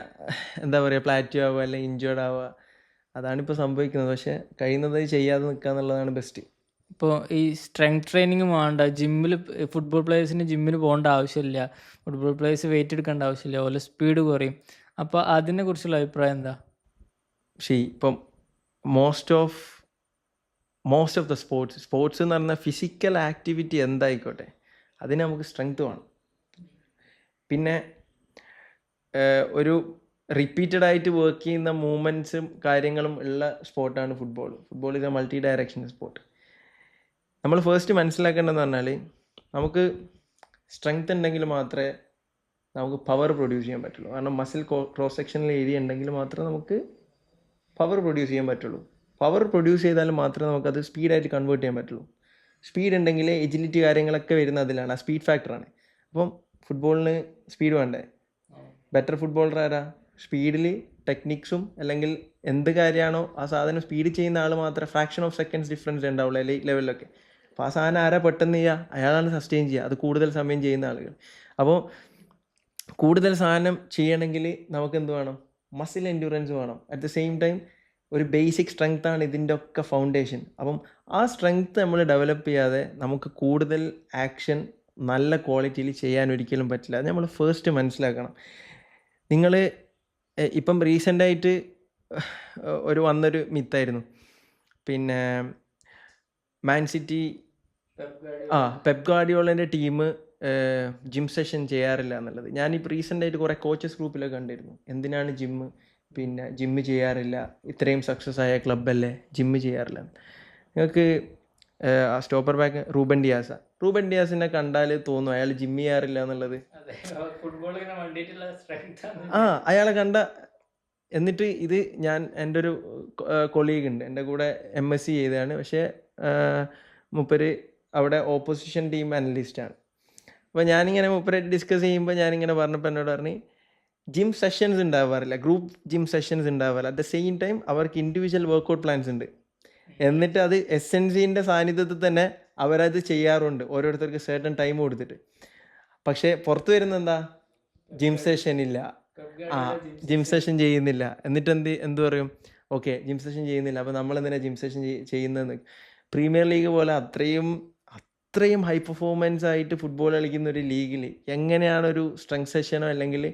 എന്താ പറയുക, പ്ലാറ്റു ആവുക അല്ലെങ്കിൽ ഇഞ്ചേർഡ് ആവുക, അതാണിപ്പോൾ സംഭവിക്കുന്നത്. പക്ഷേ കഴിയുന്നത് ചെയ്യാതെ നിൽക്കുക എന്നുള്ളതാണ് ബെസ്റ്റ്. ഇപ്പോൾ ഈ സ്ട്രെങ്ത് ട്രെയിനിങ് വേണ്ട ജിമ്മിൽ, ഫുട്ബോൾ പ്ലേയേഴ്സിന് ജിമ്മിൽ പോകേണ്ട ആവശ്യമില്ല, ഫുട്ബോൾ പ്ലേയേഴ്സ് വെയിറ്റ് എടുക്കേണ്ട ആവശ്യമില്ല, ഓരോ സ്പീഡ് കുറയും. അപ്പോൾ അതിനെക്കുറിച്ചുള്ള അഭിപ്രായം എന്താ? ഇപ്പം മോസ്റ്റ് ഓഫ് ദ സ്പോർട്സ് എന്ന് പറഞ്ഞാൽ ഫിസിക്കൽ ആക്ടിവിറ്റി എന്തായിക്കോട്ടെ അതിന് നമുക്ക് സ്ട്രെങ്ത് വേണം. പിന്നെ ഒരു റിപ്പീറ്റഡ് ആയിട്ട് വർക്ക് ചെയ്യുന്ന മൂവ്മെൻറ്റ്സും കാര്യങ്ങളും ഉള്ള സ്പോർട്ടാണ് football. Football is a multi directional sport. നമ്മൾ ഫസ്റ്റ് മനസ്സിലാക്കേണ്ടതെന്ന് പറഞ്ഞാൽ നമുക്ക് സ്ട്രെങ്ത് ഉണ്ടെങ്കിൽ മാത്രമേ നമുക്ക് പവർ പ്രൊഡ്യൂസ് ചെയ്യാൻ പറ്റുള്ളൂ. കാരണം മസിൽ ക്രോസ് സെക്ഷനിൽ ഏരിയ ഉണ്ടെങ്കിൽ മാത്രമേ നമുക്ക് പവർ പ്രൊഡ്യൂസ് ചെയ്യാൻ പറ്റുള്ളൂ. പവർ പ്രൊഡ്യൂസ് ചെയ്താൽ മാത്രമേ നമുക്കത് സ്പീഡായിട്ട് കൺവേർട്ട് ചെയ്യാൻ പറ്റുള്ളൂ. സ്പീഡ് ഉണ്ടെങ്കിൽ എജിലിറ്റി കാര്യങ്ങളൊക്കെ വരുന്ന അതിലാണ്, ആ സ്പീഡ് ഫാക്ടറാണ്. അപ്പം ഫുട്ബോളിന് സ്പീഡ് വേണ്ടേ? ബെറ്റർ ഫുട്ബോളർ ആരാ? സ്പീഡിൽ ടെക്നിക്സും അല്ലെങ്കിൽ എന്ത് കാര്യമാണോ ആ സാധനം സ്പീഡ് ചെയ്യുന്ന ആൾ മാത്രമേ ഫ്രാക്ഷൻ ഓഫ് സെക്കൻഡ്സ് ഡിഫറൻസ് ഉണ്ടാവുള്ളൂ എലൈറ്റ് ലെവലിലൊക്കെ. അപ്പോൾ ആ സാധനം ആരാ പെട്ടെന്ന് ചെയ്യുക? അയാളാണ് സസ്റ്റെയിൻ ചെയ്യുക, അത് കൂടുതൽ സമയം ചെയ്യുന്ന ആളുകൾ. അപ്പോൾ കൂടുതൽ സാധനം ചെയ്യണമെങ്കിൽ നമുക്ക് എന്ത് വേണം? മസിൽ എൻഡ്യൂറൻസ് വേണം. അറ്റ് ദ സെയിം ടൈം ഒരു ബേസിക് സ്ട്രെങ്ത് ആണ് ഇതിൻ്റെ ഒക്കെ ഫൗണ്ടേഷൻ. അപ്പം ആ സ്ട്രെങ്ത് നമ്മൾ ഡെവലപ്പ് ചെയ്യാതെ നമുക്ക് കൂടുതൽ ആക്ഷൻ നല്ല ക്വാളിറ്റിയിൽ ചെയ്യാൻ ഒരിക്കലും പറ്റില്ല. അത് നമ്മൾ ഫസ്റ്റ് മനസ്സിലാക്കണം. നിങ്ങൾ ഇപ്പം റീസെൻ്റായിട്ട് വന്നൊരു മിത്തായിരുന്നു, പിന്നെ മാൻ സിറ്റി പെപ് ഗാർഡിയോളൻ്റെ ടീം ജിം സെഷൻ ചെയ്യാറില്ല എന്നുള്ളത്. ഞാനിപ്പോൾ റീസെൻ്റായിട്ട് കുറേ കോച്ചസ് ഗ്രൂപ്പിലൊക്കെ കണ്ടിരുന്നു. എന്തിനാണ് ജിമ്മ് ചെയ്യാറില്ല, ഇത്രയും സക്സസ് ആയ ക്ലബ്ബല്ലേ ജിമ്മ് ചെയ്യാറില്ല. നിങ്ങൾക്ക് ആ സ്റ്റോപ്പർ ബാക്ക് റൂബൻ ഡിയാസിനെ കണ്ടാൽ തോന്നും അയാൾ ജിമ്മ് ചെയ്യാറില്ല എന്നുള്ളത്. അയാളെ കണ്ട എന്നിട്ട് ഇത് എൻ്റെ ഒരു കൊളീഗ് ഉണ്ട്, എൻ്റെ കൂടെ MSc ചെയ്തതാണ്. പക്ഷേ മൂപ്പര് അവിടെ ഓപ്പോസിഷൻ ടീം അനലിസ്റ്റാണ്. അപ്പോൾ ഞാനിങ്ങനെ മൂപ്പരായിട്ട് ഡിസ്കസ് ചെയ്യുമ്പോൾ ഞാനിങ്ങനെ പറഞ്ഞപ്പോൾ എന്നോട് പറഞ്ഞ് ജിം സെഷൻസ് ഉണ്ടാവാറില്ല, ഗ്രൂപ്പ് ജിം സെഷൻസ് ഉണ്ടാവാറില്ല. അറ്റ് ദ സെയിം ടൈം അവർക്ക് ഇൻഡിവിജ്വൽ വർക്കൗട്ട് പ്ലാൻസ് ഉണ്ട്. എന്നിട്ട് അത് SNCൻ്റെ സാന്നിധ്യത്തിൽ തന്നെ അവരത് ചെയ്യാറുണ്ട്, ഓരോരുത്തർക്ക് സർട്ടൺ ടൈം കൊടുത്തിട്ട്. പക്ഷേ പുറത്ത് വരുന്ന എന്താ? ജിം സെഷൻ ഇല്ല, ജിം സെഷൻ ചെയ്യുന്നില്ല. എന്നിട്ട് എന്ത് പറയും? ഓക്കെ, ജിം സെഷൻ ചെയ്യുന്നില്ല, അപ്പോൾ നമ്മളെന്തിനാ ജിം സെഷൻ ചെയ്യുന്നതെന്ന്. പ്രീമിയർ ലീഗ് പോലെ അത്രയും ഹൈ പെർഫോമൻസ് ആയിട്ട് ഫുട്ബോൾ കളിക്കുന്ന ഒരു ലീഗിൽ എങ്ങനെയാണ് ഒരു സ്ട്രെങ്ത് സെഷനോ അല്ലെങ്കിൽ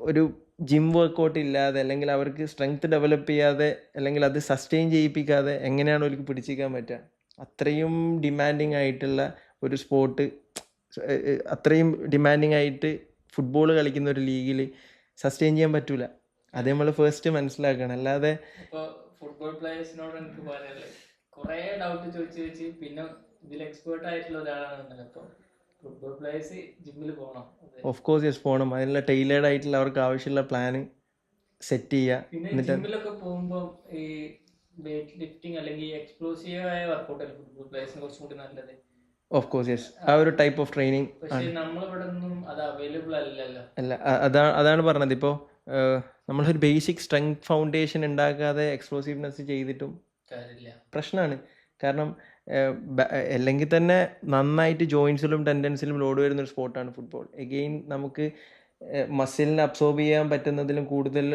ഒരു ജിം വർക്കൗട്ട് ഇല്ലാതെ, അല്ലെങ്കിൽ അവർക്ക് സ്ട്രെങ്ത് ഡെവലപ്പ് ചെയ്യാതെ, അല്ലെങ്കിൽ അത് സസ്റ്റെയിൻ ചെയ്യിപ്പിക്കാതെ എങ്ങനെയാണ് അവർക്ക് പിടിച്ചിരിക്കാൻ പറ്റുക? അത്രയും ഡിമാൻഡിങ് ആയിട്ടുള്ള ഒരു സ്പോർട്ട്, അത്രയും ഡിമാൻഡിങ് ആയിട്ട് ഫുട്ബോൾ കളിക്കുന്ന ഒരു ലീഗിൽ സസ്റ്റെയിൻ ചെയ്യാൻ പറ്റൂല. അത് നമ്മൾ ഫസ്റ്റ് മനസ്സിലാക്കണം. അല്ലാതെ ഫുട്ബോൾ പ്ലേയേഴ്സിനോട് എനിക്ക് പറയാനുള്ളത്, കുറേ ഡൗട്ട് ചോദിച്ച് പിന്നെ ഇതിൽ എക്സ്പേർട്ട് ആയിട്ടുള്ള ഒരാളാണ്. അപ്പോൾ ഫുട്ബോൾ പ്ലേയേഴ്സ് ജിമ്മിൽ പോകണം, ഓഫ് കോഴ്സ് യെസ് പോകണം. അതിനുള്ള ടൈലേർഡ് ആയിട്ടുള്ള അവർക്ക് ആവശ്യമുള്ള പ്ലാന് സെറ്റ് ചെയ്യുക. പിന്നെ ജിമ്മിലൊക്കെ പോകുമ്പോൾ ഈ വെയിറ്റ് ലിഫ്റ്റിംഗ് അല്ലെങ്കിൽ എക്സ്പ്ലോസീവ് ആയ വർക്കൗട്ട് അല്ലേ ഫുട്ബോൾ പ്ലേയേഴ്സിനെ കുറച്ചും കൂടി നല്ലത്? ഓഫ് കോഴ്സ് യെസ്, ആ ഒരു ടൈപ്പ് ഓഫ് ട്രെയിനിങ് പക്ഷേ നമ്മളിവിടെ ഒന്നും അത് അവൈലബിൾ അല്ലല്ലോ. അതാണ് പറഞ്ഞത്. ഇപ്പോൾ നമ്മളൊരു ബേസിക് സ്ട്രെങ്ത് ഫൗണ്ടേഷൻ ഉണ്ടാക്കാതെ എക്സ്പ്ലോസീവ്നെസ് ചെയ്തിട്ടും പ്രശ്നമാണ്. കാരണം അല്ലെങ്കിൽ തന്നെ നന്നായിട്ട് ജോയിൻസിലും ടെൻഡൻസിലും ലോഡ് വരുന്നൊരു സ്പോർട്ടാണ് ഫുട്ബോൾ. എഗെയിൻ നമുക്ക് മസിലിനെ അബ്സോർബ് ചെയ്യാൻ പറ്റുന്നതിലും കൂടുതൽ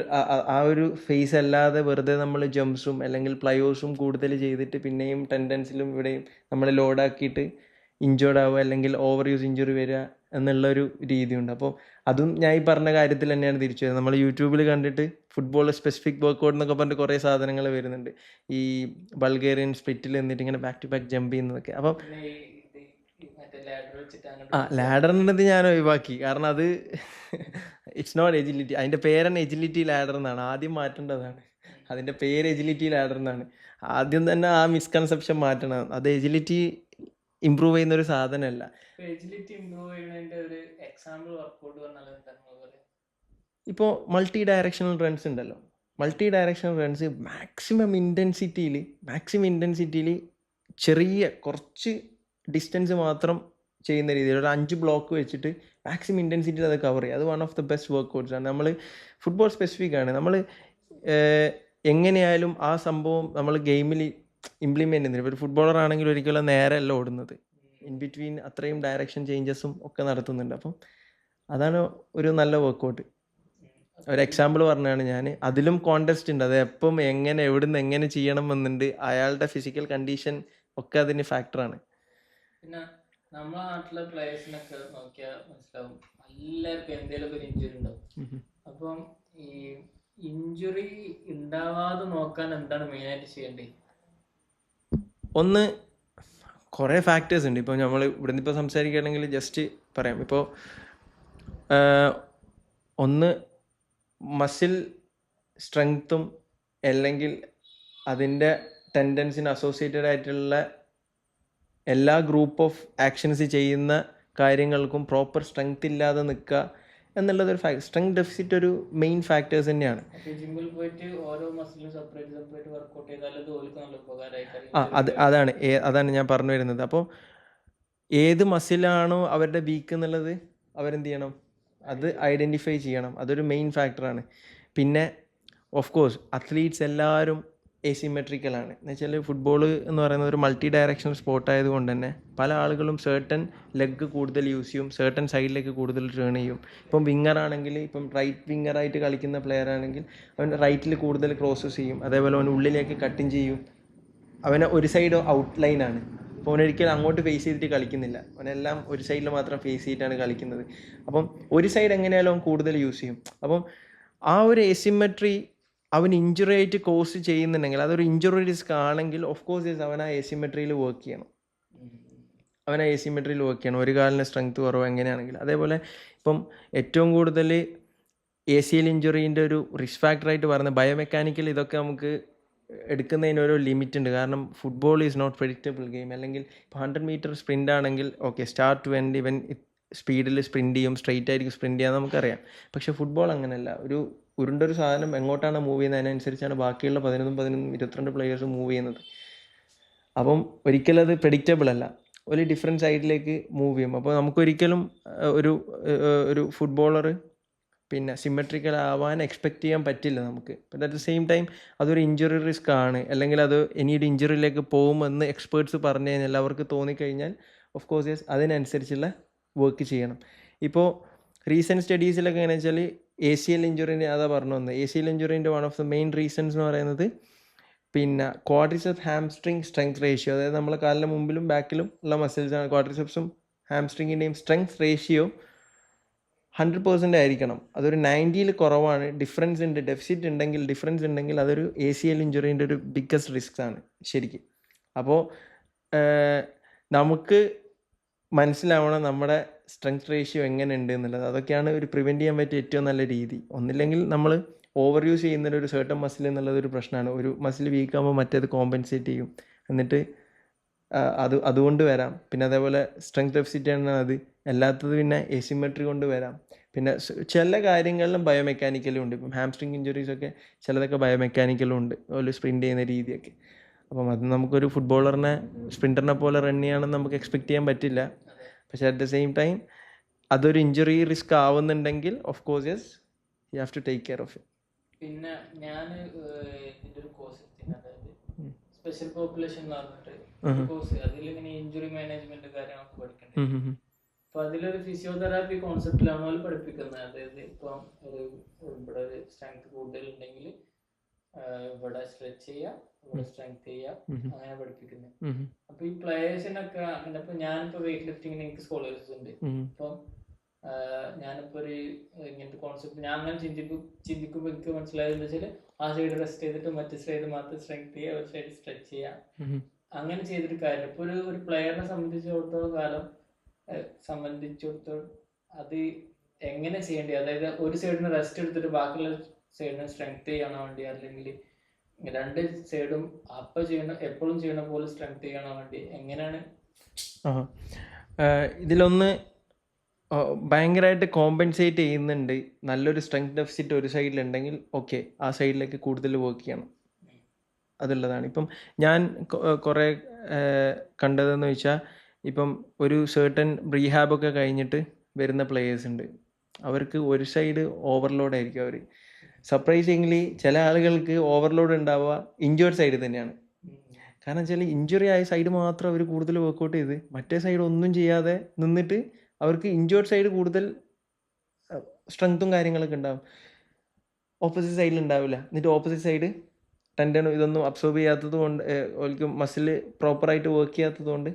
ആ ഒരു ഫേസ് അല്ലാതെ വെറുതെ നമ്മൾ ജംപ്സും അല്ലെങ്കിൽ പ്ലയോസും കൂടുതൽ ചെയ്തിട്ട് പിന്നെയും ടെൻഡൻസിലും ഇവിടെയും നമ്മൾ ലോഡാക്കിയിട്ട് ഇഞ്ചേർഡ് ആവുക അല്ലെങ്കിൽ ഓവർ യൂസ് ഇഞ്ചുറി വരിക എന്നുള്ളൊരു രീതിയുണ്ട്. അപ്പോൾ അതും ഞാൻ ഈ പറഞ്ഞ കാര്യത്തിൽ തന്നെയാണ് തിരിച്ചു വരുന്നത്. നമ്മൾ യൂട്യൂബിൽ കണ്ടിട്ട് ഫുട്ബോൾ സ്പെസിഫിക് വർക്കൗട്ട് എന്നൊക്കെ പറഞ്ഞിട്ട് കുറേ സാധനങ്ങൾ വരുന്നുണ്ട്. ഈ ബൾഗേറിയൻ സ്പ്ലിറ്റിൽ നിന്നിട്ട് ഇങ്ങനെ ബാക്ക് ടു ബാക്ക് ജമ്പ് ചെയ്യുന്നതൊക്കെ. അപ്പം ലാഡർ എന്നത് ഞാൻ ഒഴിവാക്കി. കാരണം അത് ഇറ്റ്സ് നോട്ട് എജിലിറ്റി. അതിൻ്റെ പേരാണ് എജിലിറ്റി ലാഡർ എന്നാണ്. ആദ്യം മാറ്റേണ്ടതാണ്. അതിൻ്റെ പേര് എജിലിറ്റി ലാഡർ എന്നാണ്. ആദ്യം തന്നെ ആ മിസ്കൺസെപ്ഷൻ മാറ്റണം. അത് എജിലിറ്റി ഇമ്പ്രൂവ് ചെയ്യുന്ന ഒരു സാധനമല്ല. ഇപ്പോൾ മൾട്ടി ഡയറക്ഷണൽ റൺസ് ഉണ്ടല്ലോ. മൾട്ടി ഡയറക്ഷണൽ റൺസ് മാക്സിമം ഇൻറ്റൻസിറ്റിയിൽ ചെറിയ കുറച്ച് ഡിസ്റ്റൻസ് മാത്രം ചെയ്യുന്ന രീതിയിൽ ഒരു 5 ബ്ലോക്ക് വെച്ചിട്ട് മാക്സിമം ഇൻറ്റൻസിറ്റിയിൽ അത് കവർ ചെയ്യുക. അത് one of the best workouts ആണ്. നമ്മൾ ഫുട്ബോൾ സ്പെസിഫിക് ആണ്. നമ്മൾ എങ്ങനെയായാലും ആ സംഭവം നമ്മൾ ഗെയിമിൽ ഇംപ്ലിമെൻ്റ് ചെയ്യുന്നില്ല. ഇപ്പോൾ ഒരു ഫുട്ബോളർ ആണെങ്കിൽ ഒരിക്കലും നേരെയല്ല ഓടുന്നത്. ഇൻ ബിറ്റ്വീൻ അത്രയും ഡയറക്ഷൻ ചേഞ്ചസും ഒക്കെ നടത്തുന്നുണ്ട്. അപ്പം അതാണ് ഒരു നല്ല വർക്കൗട്ട്. ഒരു എക്സാമ്പിൾ പറഞ്ഞാണ് ഞാൻ. അതിലും കോൺടെസ്റ്റ് ഉണ്ട്. അത് എപ്പം എങ്ങനെ എവിടുന്ന് എങ്ങനെ ചെയ്യണം എന്നുണ്ട്. അയാളുടെ ഫിസിക്കൽ കണ്ടീഷൻ ഒക്കെ അതിന് ഫാക്ടറാണ്. പിന്നെ നമ്മളെ നാട്ടിലെ പ്ലേയേഴ്സിനൊക്കെ നോക്കിയാൽ മനസ്സിലാവും എല്ലാവർക്കും എന്തെങ്കിലും ഒരു ഇഞ്ചുറി ഉണ്ടാവും. അപ്പം ഈ ഇഞ്ചുറി ഉണ്ടാവാതെ നോക്കാൻ എന്താണ് മെയിനായിട്ട് ചെയ്യേണ്ടത്? ഒന്ന് കുറേ ഫാക്ടേഴ്സ് ഉണ്ട്. ഇപ്പോൾ നമ്മൾ ഇവിടെ നിന്ന് ഇപ്പോൾ സംസാരിക്കുകയാണെങ്കിൽ ജസ്റ്റ് പറയാം. ഇപ്പോൾ ഒന്ന് മസിൽ സ്ട്രെങ്ത്തും അല്ലെങ്കിൽ അതിൻ്റെ ടെൻഡൻസിന് അസോസിയേറ്റഡ് ആയിട്ടുള്ള എല്ലാ ഗ്രൂപ്പ് ഓഫ് ആക്ഷൻസ് ചെയ്യുന്ന കാര്യങ്ങൾക്കും പ്രോപ്പർ സ്ട്രെങ്ത് ഇല്ലാതെ നിൽക്കുക എന്നുള്ളതൊരു സ്ട്രെങ്ത് ഡെഫിസിറ്റ് ഒരു മെയിൻ ഫാക്ടേഴ്സ് തന്നെയാണ്. അതാണ് ഞാൻ പറഞ്ഞു വരുന്നത്. അപ്പോൾ ഏത് മസിലാണോ അവരുടെ വീക്ക് എന്നുള്ളത് അവരെന്ത് ചെയ്യണം, അത് ഐഡൻറ്റിഫൈ ചെയ്യണം. അതൊരു മെയിൻ ഫാക്ടറാണ്. പിന്നെ ഓഫ് കോഴ്സ് അത്ലീറ്റ്സ് എല്ലാവരും എസിമെട്രിക്കലാണ്. എന്ന് വെച്ചാൽ ഫുട്ബോൾ എന്ന് പറയുന്നത് ഒരു മൾട്ടി ഡയറക്ഷണൽ സ്പോർട്ട് ആയതുകൊണ്ട് തന്നെ പല ആളുകളും സേർട്ടൺ ലെഗ് കൂടുതൽ യൂസ് ചെയ്യും, സേർട്ടൺ സൈഡിലേക്ക് കൂടുതൽ ടേൺ ചെയ്യും. ഇപ്പം വിങ്ങർ ആണെങ്കിൽ, ഇപ്പം റൈറ്റ് വിങ്ങറായിട്ട് കളിക്കുന്ന പ്ലെയർ ആണെങ്കിൽ അവൻ റൈറ്റിൽ കൂടുതൽ ക്രോസസ് ചെയ്യും. അതേപോലെ അവൻ ഉള്ളിലേക്ക് കട്ടിങ് ചെയ്യും. അവന് ഒരു സൈഡ് ഔട്ട്ലൈനാണ്. അപ്പോൾ അവനൊരിക്കലും അങ്ങോട്ട് ഫേസ് ചെയ്തിട്ട് കളിക്കുന്നില്ല. അവനെല്ലാം ഒരു സൈഡിൽ മാത്രം ഫേസ് ചെയ്തിട്ടാണ് കളിക്കുന്നത്. അപ്പം ഒരു സൈഡ് എങ്ങനെയാലും അവൻ കൂടുതൽ യൂസ് ചെയ്യും. അപ്പം ആ ഒരു എസിമെട്രി അവൻ ഇഞ്ചുറി ആയിട്ട് കോസ് ചെയ്യുന്നുണ്ടെങ്കിൽ, അതൊരു ഇഞ്ചുറി റിസ്ക് ആണെങ്കിൽ ഓഫ് കോഴ്സ് അവൻ ആ എസിമെട്രിയിൽ വർക്ക് ചെയ്യണം. ഒരു കാലിന് സ്ട്രെങ്ത് കുറവ് എങ്ങനെയാണെങ്കിൽ. അതേപോലെ ഇപ്പം ഏറ്റവും കൂടുതൽ ACL ഇഞ്ചുറീൻ്റെ ഒരു റിസ്ക് ഫാക്ടറായിട്ട് പറയുന്നത് ബയോമെക്കാനിക്കൽ ഇതൊക്കെ നമുക്ക് എടുക്കുന്നതിനൊരു ലിമിറ്റ് ഉണ്ട്. കാരണം football is not predictable game. അല്ലെങ്കിൽ ഇപ്പോൾ 100 മീറ്റർ സ്പ്രിൻ്റ് ആണെങ്കിൽ okay, start to end even സ്പീഡിൽ സ്പ്രിൻ്റ് ചെയ്യും, സ്ട്രെയിറ്റ് ആയിരിക്കും സ്പ്രിൻ്റ് ചെയ്യാൻ നമുക്കറിയാം. പക്ഷേ ഫുട്ബോൾ അങ്ങനെയല്ല. ഒരു ഉരുണ്ടൊരു സാധനം എങ്ങോട്ടാണ് മൂവ് ചെയ്യുന്നത് അതിനനുസരിച്ചാണ് ബാക്കിയുള്ള 11 22 പ്ലെയേഴ്സ് മൂവ് ചെയ്യുന്നത്. അപ്പം ഒരിക്കലും അത് പ്രെഡിക്റ്റബിൾ അല്ല. ഒരു ഡിഫറെൻറ്റ് സൈഡിലേക്ക് മൂവ് ചെയ്യും. അപ്പോൾ നമുക്കൊരിക്കലും ഒരു ഫുട്ബോളർ പിന്നെ സിമെട്രിക്കൽ ആവാൻ എക്സ്പെക്റ്റ് ചെയ്യാൻ പറ്റില്ല നമുക്ക്. But at the same time അതൊരു ഇഞ്ചുറി റിസ്ക് ആണ്, അല്ലെങ്കിൽ അത് ഇനിയൊരു ഇഞ്ചുറിയിലേക്ക് പോകുമെന്ന് എക്സ്പേർട്സ് പറഞ്ഞു കഴിഞ്ഞാൽ, അവർക്ക് തോന്നിക്കഴിഞ്ഞാൽ ഓഫ് കോഴ്സ് യെസ് അതിനനുസരിച്ചുള്ള വർക്ക് ചെയ്യണം. ഇപ്പോൾ റീസെൻറ്റ് സ്റ്റഡീസിലൊക്കെ എങ്ങനെ വെച്ചാൽ ACL ഇഞ്ചുറിൻ്റെ അതാ പറഞ്ഞു വന്നത്. ACL ഇഞ്ചുറിൻ്റെ one of the main reasons എന്ന് പറയുന്നത് പിന്നെ ക്വാഡ്രിസെപ്സ് ഹാംസ്ട്രിങ് സ്ട്രെങ്ത് റേഷ്യോ, അതായത് നമ്മളെ കാലിൻ്റെ മുമ്പിലും ബാക്കിലും ഉള്ള മസിൽസാണ്. ക്വാഡ്രിസെപ്സും ഹാംസ്ട്രിങ്ങിൻ്റെയും സ്ട്രെങ്ത് റേഷ്യോ 100% ആയിരിക്കണം. അതൊരു 90ൽ കുറവാണ്. ഡെഫിസിറ്റ് ഉണ്ടെങ്കിൽ, ഡിഫറൻസ് ഉണ്ടെങ്കിൽ അതൊരു ACL ഇഞ്ചുറീൻ്റെ ഒരു ബിഗ്ഗസ്റ്റ് റിസ്ക് ആണ് ശരിക്കും. അപ്പോൾ നമുക്ക് മനസ്സിലാവണം നമ്മുടെ സ്ട്രെങ്ത് റേഷ്യോ എങ്ങനെ ഉണ്ട് എന്നുള്ളത്. അതൊക്കെയാണ് ഒരു പ്രിവെൻറ്റ് ചെയ്യാൻ പറ്റിയ ഏറ്റവും നല്ല രീതി. ഒന്നില്ലെങ്കിൽ നമ്മൾ ഓവർ യൂസ് ചെയ്യുന്നതിന് ഒരു സർട്ടൺ മസിൽ എന്നുള്ളതൊരു പ്രശ്നമാണ്. ഒരു മസിൽ വീക്കാകുമ്പോൾ മറ്റേത് കോമ്പൻസേറ്റ് ചെയ്യും. എന്നിട്ട് അതുകൊണ്ട് വരാം. പിന്നെ അതേപോലെ സ്ട്രെങ്ത് ഡെഫിസിറ്റ് ആണ് അത്. അല്ലാത്തത് പിന്നെ എസിമെട്രി കൊണ്ട് വരാം. പിന്നെ ചില കാര്യങ്ങളിലും ബയോമെക്കാനിക്കലും ഉണ്ട്. ഇപ്പം ഹാംസ്ട്രിങ് ഇഞ്ചുറീസൊക്കെ ചിലതൊക്കെ ബയോമെക്കാനിക്കലും ഉണ്ട്, ഒരു സ്പ്രിൻ്റ് ചെയ്യുന്ന രീതിയൊക്കെ. അപ്പം അത് നമുക്കൊരു ഫുട്ബോളറിനെ സ്പ്രിൻ്ററിനെ പോലെ റൺ ചെയ്യാണെന്ന് നമുക്ക് എക്സ്പെക്റ്റ് ചെയ്യാൻ പറ്റില്ല. പക്ഷേ അറ്റ് ദ സെയിം ടൈം അതൊരു ഇഞ്ചുറി റിസ്ക് ആവുന്നുണ്ടെങ്കിൽ of course yes you have to take care of it. പിന്നെ ഞാൻ ഇതിൻ്റെ ഒരു കോഴ്സ് എടുത്തിട്ടുണ്ട്, അതായത് സ്പെഷ്യൽ പോപ്പുലേഷൻ എന്ന് പറഞ്ഞിട്ട് കോഴ്സ്. അതിലിങ്ങനെ ഇഞ്ചുറി മാനേജ്മെന്റ് കാര്യങ്ങളൊക്കെ പഠിക്കണ്ടേ. അപ്പൊ അതിലൊരു ഫിസിയോതെറാപ്പി കോൺസെപ്റ്റിലാണ് അവർ പഠിപ്പിക്കുന്നത്. അതായത് ഇപ്പം ഇവിടെ ഒരു സ്ട്രെങ്ത് കൂടുതലുണ്ടെങ്കിൽ ഇവിടെ സ്ട്രെച്ച് ചെയ്യുക, ഇവിടെ സ്ട്രെങ്ത് ചെയ്യുക, അങ്ങനെ പഠിപ്പിക്കുന്നത്. അപ്പൊ ഈ പ്ലേയേഴ്സിനൊക്കെ അങ്ങനെ ഇപ്പൊ ഞാനിപ്പോ വെയിറ്റ് ലിഫ്റ്റിങ്ങിന് എനിക്ക് സ്കോളേഴ്സ് ഉണ്ട്. അപ്പം ഞാനിപ്പോ ഒരു ഇങ്ങനത്തെ കോൺസെപ്റ്റ് ഞാൻ അങ്ങനെ ചിന്തിക്കുമ്പോൾ എനിക്ക് മനസ്സിലായത് എന്താ വെച്ചാൽ ആ സൈഡ് റെസ്റ്റ് ചെയ്തിട്ട് മറ്റേ സൈഡ് മാത്രം സ്ട്രെങ്ത് ചെയ്യുക, ഒരു സൈഡ് സ്ട്രെച്ച് ചെയ്യുക, അങ്ങനെ ചെയ്തിട്ട് കാര്യം. ഇപ്പൊ ഒരു പ്ലെയറിനെ സംബന്ധിച്ചിടത്തോളം അത് എങ്ങനെ ചെയ്യേണ്ടി, അതായത് ഒരു സൈഡിന് റെസ്റ്റ് എടുത്തിട്ട് ബാക്കിയുള്ള സൈഡിന് സ്ട്രെങ്ത് ചെയ്യണോ വേണ്ടി, അല്ലെങ്കിൽ രണ്ട് സൈഡും എപ്പോഴും ചെയ്യണ പോലെ സ്ട്രെങ്ത് ചെയ്യണോ വേണ്ടി, എങ്ങനെയാണ്? ഇതിലൊന്ന് ഭയങ്കരമായിട്ട് കോമ്പൻസേറ്റ് ചെയ്യുന്നുണ്ട്. നല്ലൊരു സ്ട്രെങ്ത് ഡെഫിസിറ്റ് ഒരു സൈഡിലുണ്ടെങ്കിൽ ഓക്കെ, ആ സൈഡിലേക്ക് കൂടുതൽ വർക്ക് ചെയ്യണം, അതുള്ളതാണ്. ഇപ്പം ഞാൻ കുറേ കണ്ടതെന്ന് വെച്ചാൽ, ഇപ്പം ഒരു സർട്ടൻ റീഹാബൊക്കെ കഴിഞ്ഞിട്ട് വരുന്ന പ്ലേയേഴ്സ് ഉണ്ട്, അവർക്ക് ഒരു സൈഡ് ഓവർലോഡ് ആയിരിക്കും. അവർ സർപ്രൈസിംഗ്ലി ചില ആളുകൾക്ക് ഓവർലോഡ് ഉണ്ടാവുക ഇഞ്ചുവേർഡ് സൈഡ് തന്നെയാണ്. കാരണം വെച്ചാൽ ഇഞ്ചുറി ആയ സൈഡ് മാത്രം അവർ കൂടുതൽ വർക്കൗട്ട് ചെയ്ത് മറ്റേ സൈഡ് ഒന്നും ചെയ്യാതെ നിന്നിട്ട് അവർക്ക് ഇഞ്ചുവേർഡ് സൈഡ് കൂടുതൽ സ്ട്രെങ്ത്തും കാര്യങ്ങളൊക്കെ ഉണ്ടാവും, ഓപ്പോസിറ്റ് സൈഡിൽ ഉണ്ടാവില്ല. എന്നിട്ട് ഓപ്പോസിറ്റ് സൈഡ് ടെൻഡനും ഇതൊന്നും അബ്സോർബ് ചെയ്യാത്തത് കൊണ്ട്, അവർക്ക് മസിൽ പ്രോപ്പറായിട്ട് വർക്ക് ചെയ്യാത്തത് കൊണ്ട്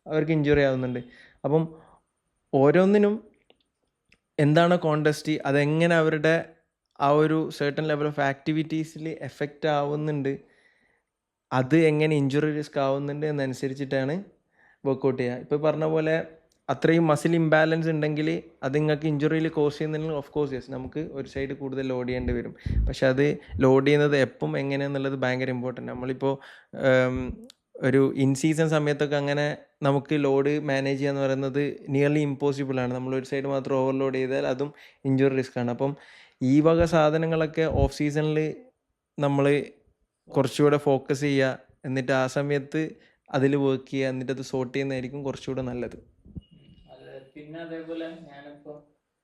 അവർക്ക് ഇഞ്ചുറി ആവുന്നുണ്ട്. അപ്പം ഓരോന്നിനും എന്താണ് കോണ്ടസ്റ്റ്, അതെങ്ങനെ അവരുടെ ആ ഒരു സർട്ടൻ ലെവൽ ഓഫ് ആക്ടിവിറ്റീസിൽ എഫക്റ്റ് ആവുന്നുണ്ട്, അത് എങ്ങനെ ഇഞ്ചുറി റിസ്ക് ആവുന്നുണ്ട് എന്നനുസരിച്ചിട്ടാണ് വർക്കൗട്ട് ചെയ്യുക. ഇപ്പോൾ പറഞ്ഞ പോലെ അത്രയും മസിൽ ഇംബാലൻസ് ഉണ്ടെങ്കിൽ അത് നിങ്ങൾക്ക് ഇഞ്ചുറിയിൽ കോസ് ചെയ്യുന്നുണ്ടെങ്കിൽ ഓഫ് കോഴ്സ് യെസ്, നമുക്ക് ഒരു സൈഡ് കൂടുതൽ ലോഡ് ചെയ്യേണ്ടി വരും. പക്ഷെ അത് ലോഡ് ചെയ്യുന്നത് എപ്പം എങ്ങനെയാണെന്നുള്ളത് ഭയങ്കര ഇമ്പോർട്ടൻ്റ്. നമ്മളിപ്പോൾ ഒരു ഇൻ സീസൺ സമയത്തൊക്കെ അങ്ങനെ നമുക്ക് ലോഡ് മാനേജ് ചെയ്യുക എന്ന് പറയുന്നത് നിയർലി ഇമ്പോസിബിളാണ്. നമ്മളൊരു സൈഡ് മാത്രം ഓവർലോഡ് ചെയ്താൽ അതും ഇഞ്ചുറി റിസ്ക്കാണ്. അപ്പം ഈ വക സാധനങ്ങളൊക്കെ ഓഫ് സീസണിൽ നമ്മൾ കുറച്ചുകൂടെ ഫോക്കസ് ചെയ്യുക, എന്നിട്ട് ആ സമയത്ത് അതിൽ വർക്ക് ചെയ്യുക, എന്നിട്ട് അത് സോർട്ട് ചെയ്യുന്നതായിരിക്കും കുറച്ചുകൂടെ നല്ലത്. പിന്നെ അതേപോലെ ഞാനിപ്പോൾ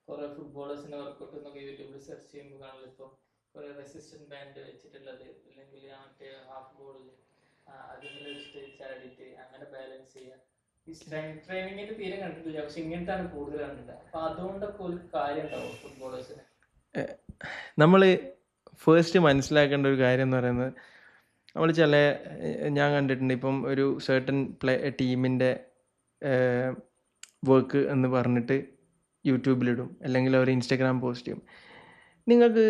കുറെ ഫുട്ബോളേഴ്സിന്റെ വർക്കൗട്ട് എന്നൊക്കെ യൂട്യൂബിൽ സെർച്ച് ചെയ്യുമ്പോൾ കാണില്ല, ഇപ്പോൾ കുറെ റെസിസ്റ്റന്റ് ബാൻഡ് വെച്ചിട്ടുള്ളത്, അല്ലെങ്കിൽ മറ്റേ ഹാഫ് ബോളിൽ അതിൽ വെച്ചിട്ട് ചാടിയിട്ട് അങ്ങനെ ബാലൻസ് ചെയ്യുക. ഈ സ്ട്രെങ്ത് ട്രെയിനിങ്ങിൽ തീരെ കണ്ടിട്ടില്ല, പക്ഷെ ഇങ്ങനത്താണ് കൂടുതൽ കണ്ടിട്ട്. അപ്പൊ അതുകൊണ്ടൊക്കെ ഒരു കാര്യം ഉണ്ടാവും ഫുട്ബോളേഴ്സിന്. നമ്മൾ ഫസ്റ്റ് മനസ്സിലാക്കേണ്ട ഒരു കാര്യം എന്ന് പറയുന്നത്, നമ്മൾ ഞാൻ കണ്ടിട്ടുണ്ട്, ഇപ്പം ഒരു സർട്ടൻ ടീമിൻ്റെ വർക്ക് എന്ന് പറഞ്ഞിട്ട് യൂട്യൂബിലിടും, അല്ലെങ്കിൽ അവർ ഇൻസ്റ്റാഗ്രാം പോസ്റ്റ് ചെയ്യും. നിങ്ങൾക്ക്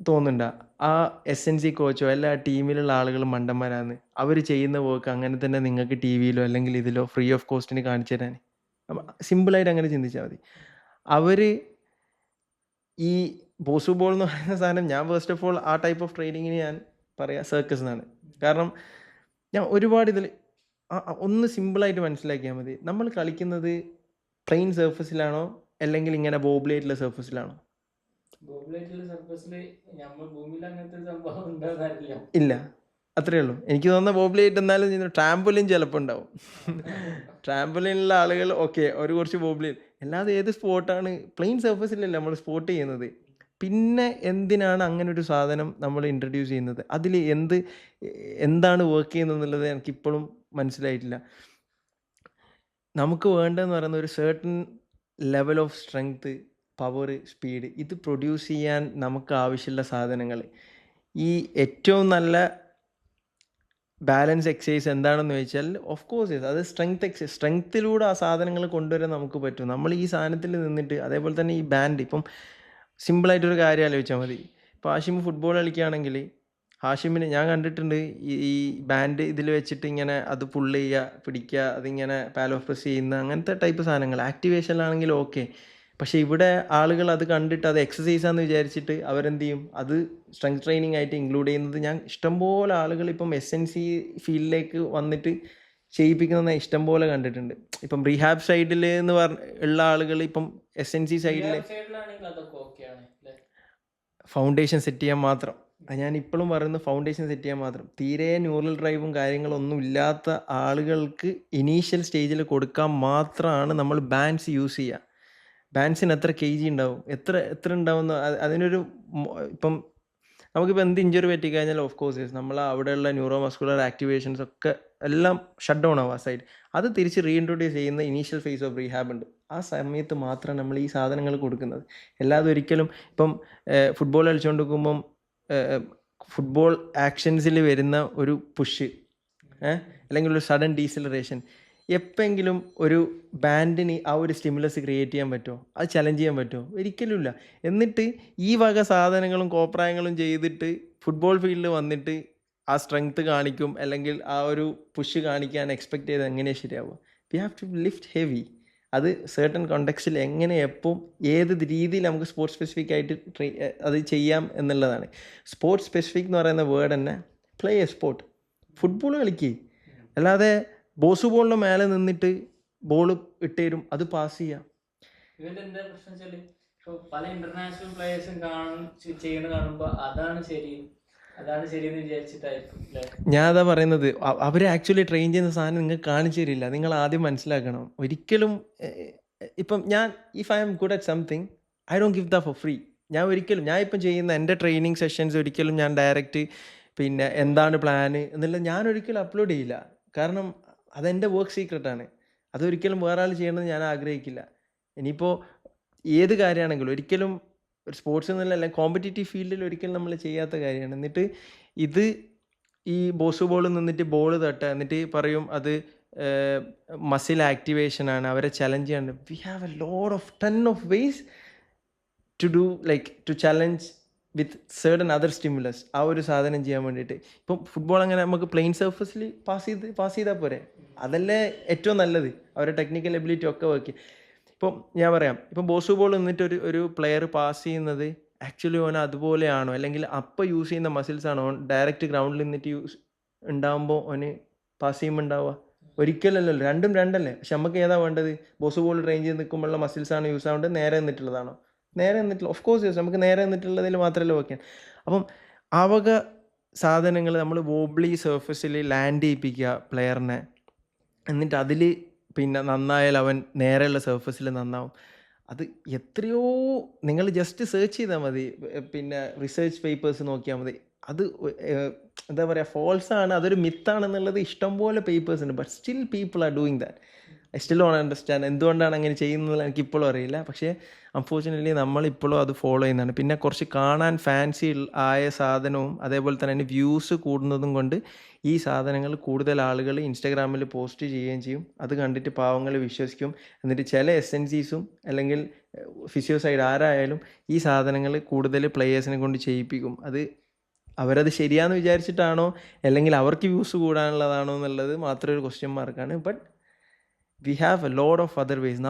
തോന്നുന്നുണ്ടോ ആ SNC കോച്ചോ എല്ലാ ടീമിലുള്ള ആളുകൾ മണ്ടന്മാരാന്ന്? അവർ ചെയ്യുന്ന വർക്ക് അങ്ങനെ തന്നെ നിങ്ങൾക്ക് ടി വിയിലോ അല്ലെങ്കിൽ ഇതിലോ ഫ്രീ ഓഫ് കോസ്റ്റിന് കാണിച്ചു തരാൻ? സിമ്പിളായിട്ട് അങ്ങനെ ചിന്തിച്ചാൽ മതി. അവർ ഈ ബോസു ബോൾ എന്ന് പറയുന്ന സാധനം, ഞാൻ ഫസ്റ്റ് ഓഫ് ഓൾ ആ ടൈപ്പ് ഓഫ് ട്രെയിനിങ്ങിന് ഞാൻ പറയാം സർക്കസ് എന്നാണ്. കാരണം ഞാൻ ഒരുപാട് ഇതിൽ ഒന്ന് സിമ്പിളായിട്ട് മനസ്സിലാക്കിയാൽ മതി. നമ്മൾ കളിക്കുന്നത് പ്ലെയിൻ സർഫസിലാണോ അല്ലെങ്കിൽ ഇങ്ങനെ ബോബ്ലേറ്റുള്ള സർഫസിലാണോ? ഇല്ല, അത്രേ ഉള്ളൂ. എനിക്ക് തോന്നുന്ന ബോബ്ലേറ്റ് എന്നാലും ട്രാംപോലിൻ ചിലപ്പോൾ ഉണ്ടാവും. ട്രാംപോലിനുള്ള ആളുകൾ ഓക്കെ, ഒരു കുറച്ച് ബോബ്ലേറ്റ്, അല്ലാതെ ഏത് സ്പോർട്ടാണ് പ്ലെയിൻ സർഫസിലല്ലേ നമ്മൾ സ്പോർട്ട് ചെയ്യുന്നത്? പിന്നെ എന്തിനാണ് അങ്ങനെ ഒരു സാധനം നമ്മൾ ഇൻട്രൊഡ്യൂസ് ചെയ്യുന്നത്? അതിൽ എന്താണ് വർക്ക് ചെയ്യുന്നത് എന്നുള്ളത് എനിക്കിപ്പോഴും മനസ്സിലായിട്ടില്ല. നമുക്ക് വേണ്ടതെന്ന് പറയുന്ന ഒരു certain level of strength, power, speed, ഇത് പ്രൊഡ്യൂസ് ചെയ്യാൻ നമുക്ക് ആവശ്യമുള്ള സാധനങ്ങൾ, ഈ ഏറ്റവും നല്ല ബാലൻസ് എക്സസൈസ് എന്താണെന്ന് ചോദിച്ചാൽ ഓഫ് കോഴ്സ് അത് സ്ട്രെങ്ത്തിലൂടെ ആ സാധനങ്ങൾ കൊണ്ടുവരാൻ നമുക്ക് പറ്റും. നമ്മൾ ഈ സാധനത്തിൽ നിന്നിട്ട്, അതേപോലെ തന്നെ ഈ ബാൻഡ്, ഇപ്പം സിമ്പിളായിട്ടൊരു കാര്യം ആലോചിച്ചാൽ മതി. ഇപ്പോൾ ഹാഷിം ഫുട്ബോൾ കളിക്കുകയാണെങ്കിൽ ഹാഷിമിന് ഞാൻ കണ്ടിട്ടുണ്ട് ഈ ബാൻഡ് ഇതിൽ വെച്ചിട്ട് ഇങ്ങനെ അത് പുള്ള് ചെയ്യുക, പിടിക്കുക, അതിങ്ങനെ പാൽ ഓഫ് പ്രസ് ചെയ്യുന്ന അങ്ങനത്തെ ടൈപ്പ് സാധനങ്ങൾ ആക്ടിവേഷനിലാണെങ്കിൽ ഓക്കെ. പക്ഷേ ഇവിടെ ആളുകൾ അത് കണ്ടിട്ട് അത് എക്സസൈസാന്ന് വിചാരിച്ചിട്ട് അവരെന്ത് ചെയ്യും, അത് സ്ട്രെങ്ത് ട്രെയിനിങ് ആയിട്ട് ഇൻക്ലൂഡ് ചെയ്യുന്നത് ഞാൻ ഇഷ്ടംപോലെ ആളുകൾ ഇപ്പം SNC ഫീൽഡിലേക്ക് വന്നിട്ട് ചെയ്യിപ്പിക്കുന്ന ഇഷ്ടംപോലെ കണ്ടിട്ടുണ്ട്. ഇപ്പം റീഹാബ് സൈഡിൽ എന്ന് ഉള്ള ആളുകൾ ഇപ്പം SNC സൈഡിൽ ഫൗണ്ടേഷൻ സെറ്റ് ചെയ്യാൻ മാത്രം, ഞാൻ ഇപ്പോഴും പറയുന്നത് ഫൗണ്ടേഷൻ സെറ്റ് ചെയ്യാൻ മാത്രം, തീരെ ന്യൂറൽ ഡ്രൈവും കാര്യങ്ങളൊന്നും ഇല്ലാത്ത ആളുകൾക്ക് ഇനീഷ്യൽ സ്റ്റേജിൽ കൊടുക്കാൻ മാത്രമാണ് നമ്മൾ ബാൻഡ്സ് യൂസ് ചെയ്യുക. ബാൻഡ്സിന് എത്ര kg ഉണ്ടാവും, എത്ര ഉണ്ടാവുന്ന അതിനൊരു ഇപ്പം നമുക്കിപ്പോൾ എന്ത് ഇഞ്ചുറി പറ്റിക്കഴിഞ്ഞാൽ ഓഫ് കോഴ്സ് നമ്മൾ അവിടെയുള്ള ന്യൂറോ മസ്കുലർ ആക്ടിവേഷൻസ് ഒക്കെ എല്ലാം ഷട്ട് ഡൗൺ ആവും ആ സൈഡ്. അത് തിരിച്ച് റീഇൻട്രൊഡ്യൂസ് ചെയ്യുന്ന ഇനീഷ്യൽ ഫേസ് ഓഫ് റീഹാബ് ഉണ്ട്. ആ സമയത്ത് മാത്രമാണ് നമ്മൾ ഈ സാധനങ്ങൾ കൊടുക്കുന്നത്. അല്ലാതെ ഒരിക്കലും ഇപ്പം ഫുട്ബോൾ കളിച്ചുകൊണ്ടിരിക്കുമ്പം ഫുട്ബോൾ ആക്ഷൻസിൽ വരുന്ന ഒരു പുഷ് അല്ലെങ്കിൽ ഒരു സഡൻ ഡീസിലറേഷൻ എപ്പെങ്കിലും ഒരു ബാൻഡിന് ആ ഒരു സ്റ്റിമുലസ് ക്രിയേറ്റ് ചെയ്യാൻ പറ്റുമോ? അത് ചലഞ്ച് ചെയ്യാൻ പറ്റുമോ? ഒരിക്കലുമില്ല. എന്നിട്ട് ഈ വക സാധനങ്ങളും കോപ്രായങ്ങളും ചെയ്തിട്ട് ഫുട്ബോൾ ഫീൽഡിൽ വന്നിട്ട് ആ സ്ട്രെങ്ത് കാണിക്കും അല്ലെങ്കിൽ ആ ഒരു പുഷ് കാണിക്കാൻ എക്സ്പെക്ട് ചെയ്ത് എങ്ങനെയാണ് ശരിയാവുക? We have to lift heavy. അത് സർട്ടൺ കോണ്ടെക്സ്റ്റിൽ എങ്ങനെ എപ്പം ഏത് രീതിയിൽ നമുക്ക് സ്പോർട്സ് സ്പെസിഫിക് ആയിട്ട് അത് ചെയ്യാം എന്നുള്ളതാണ്. സ്പോർട്സ് സ്പെസിഫിക് എന്ന് പറയുന്ന വേർഡ് തന്നെ പ്ലേ എ സ്പോർട്ട്. ഫുട്ബോൾ കളിക്കുക, അല്ലാതെ ബോസ് ബോളിൻ്റെ മേലെ നിന്നിട്ട് ബോൾ ഇട്ടേരും അത് പാസ് ചെയ്യാം. ഇവന്റെ എന്താ പ്രശ്നം വെച്ചാല് ഇപ്പോൾ പല ഇന്റർനാഷണൽ പ്ലേയേഴ്സും ചെയ്യുന്ന കാണുമ്പോൾ അതാണ് ശരിയെന്ന് വിചാരിച്ചിട്ടായിരിക്കും. ഞാൻ അതാ പറയുന്നത്, അവർ ആക്ച്വലി ട്രെയിൻ ചെയ്യുന്ന സാധനം നിങ്ങൾക്ക് കാണിച്ചു തരില്ല. നിങ്ങൾ ആദ്യം മനസ്സിലാക്കണം. ഒരിക്കലും ഇപ്പം ഞാൻ if I M good at something I don't give the four free. ഞാൻ ഇപ്പം ചെയ്യുന്ന എൻ്റെ ട്രെയിനിങ് സെഷൻസ് ഒരിക്കലും ഞാൻ ഡയറക്റ്റ് പിന്നെ എന്താണ് പ്ലാന് എന്നുള്ളത് ഞാൻ ഒരിക്കലും അപ്ലോഡ് ചെയ്യില്ല. കാരണം അതെൻ്റെ വർക്ക് സീക്രട്ടാണ്. അതൊരിക്കലും വേറെ ആൾ ചെയ്യണമെന്ന് ഞാൻ ആഗ്രഹിക്കില്ല. ഇനിയിപ്പോൾ ഏത് കാര്യമാണെങ്കിലും ഒരിക്കലും ഒരു സ്പോർട്സ് എന്നല്ല കോമ്പറ്റീറ്റീവ് ഫീൽഡിൽ ഒരിക്കലും നമ്മൾ ചെയ്യാത്ത കാര്യമാണ്. എന്നിട്ട് ഇത് ഈ ബോസ് ബോൾ നിന്നിട്ട് ബോൾ തട്ടുക, എന്നിട്ട് പറയും അത് മസിൽ ആക്ടിവേഷനാണ്, അവരെ ചലഞ്ച് ചെയ്യാണ്. We have a lot of ton of ways to do to challenge with certain other stimulus. ആ ഒരു സാധനം ചെയ്യാൻ വേണ്ടിയിട്ട് ഇപ്പം ഫുട്ബോൾ അങ്ങനെ നമുക്ക് പ്ലെയിൻ സർഫസിൽ പാസ് ചെയ്താൽ പോരെ? അതല്ലേ ഏറ്റവും നല്ലത്. അവരുടെ ടെക്നിക്കൽ എബിലിറ്റി ഒക്കെ വർക്ക്. ഇപ്പം ഞാൻ പറയാം, ഇപ്പം ബോസ് ബോൾ നിന്നിട്ട് ഒരു പ്ലെയർ പാസ് ചെയ്യുന്നത് ആക്ച്വലി ഓൻ അതുപോലെയാണോ അല്ലെങ്കിൽ അപ്പോൾ യൂസ് ചെയ്യുന്ന മസിൽസ് ആണോ ഓൻ ഡയറക്റ്റ് ഗ്രൗണ്ടിൽ നിന്നിട്ട് ഉണ്ടാകുമ്പോൾ ഓന് പാസ് ചെയ്യുമ്പോൾ ഉണ്ടാവുക? ഒരിക്കലല്ലല്ലോ, രണ്ടും രണ്ടല്ലേ. പക്ഷെ നമുക്ക് ഏതാ വേണ്ടത്? ബോസ് ബോൾ ട്രെയിൻ ചെയ്ത് നിൽക്കുമ്പോഴുള്ള മസിൽസാണ് യൂസ് ആവേണ്ടത്, നേരെ നിന്നിട്ടുള്ളതാണോ? നേരെ നിന്നിട്ടുള്ള ഓഫ് കോഴ്സ് യൂസ് നമുക്ക് നേരെ നിന്നിട്ടുള്ളതിൽ മാത്രമല്ല ഓക്കെ. അപ്പം ആ വക സാധനങ്ങൾ നമ്മൾ വോബ്ലി സർഫസിൽ ലാൻഡ് ചെയ്യിപ്പിക്കുക പ്ലെയറിനെ, എന്നിട്ട് അതിൽ പിന്നെ നന്നായാൽ അവൻ നേരെയുള്ള സർഫസിൽ നന്നാവും. അത് എത്രയോ നിങ്ങൾ ജസ്റ്റ് സെർച്ച് ചെയ്താൽ മതി, പിന്നെ റിസർച്ച് പേപ്പേഴ്സ് നോക്കിയാൽ മതി. അത് എന്താ പറയുക, ഫോൾസാണ്, അതൊരു മിത്താണെന്നുള്ളത് ഇഷ്ടംപോലെ പേപ്പേഴ്സ് ഉണ്ട്. But still people are doing that. I still don't understand എന്തുകൊണ്ടാണ് അങ്ങനെ ചെയ്യുന്നത് എനിക്കിപ്പോഴും അറിയില്ല. പക്ഷേ അൺഫോർച്യുനേറ്റ്ലി നമ്മളിപ്പോഴും അത് ഫോളോ ചെയ്യുന്നതാണ്. പിന്നെ കുറച്ച് കാണാൻ ഫാൻസി ആയ സാധനവും അതേപോലെ തന്നെ അതിന് വ്യൂസ് കൂടുന്നതും കൊണ്ട് ഈ സാധനങ്ങൾ കൂടുതൽ ആളുകൾ ഇൻസ്റ്റാഗ്രാമിൽ പോസ്റ്റ് ചെയ്യുകയും ചെയ്യും. അത് കണ്ടിട്ട് പാവങ്ങൾ വിശ്വസിക്കും. എന്നിട്ട് ചില എസെൻസീസും അല്ലെങ്കിൽ ഫിസിയോസൈഡ് ആരായാലും ഈ സാധനങ്ങൾ കൂടുതൽ പ്ലെയേഴ്സിനെ കൊണ്ട് ചെയ്യിപ്പിക്കും. അത് അവരത് ശരിയാണെന്ന് വിചാരിച്ചിട്ടാണോ അല്ലെങ്കിൽ അവർക്ക് വ്യൂസ് കൂടാനുള്ളതാണോ എന്നുള്ളത് മാത്രം ഒരു ക്വസ്റ്റ്യൻ മാർക്കാണ്. But we have a lot of other ways.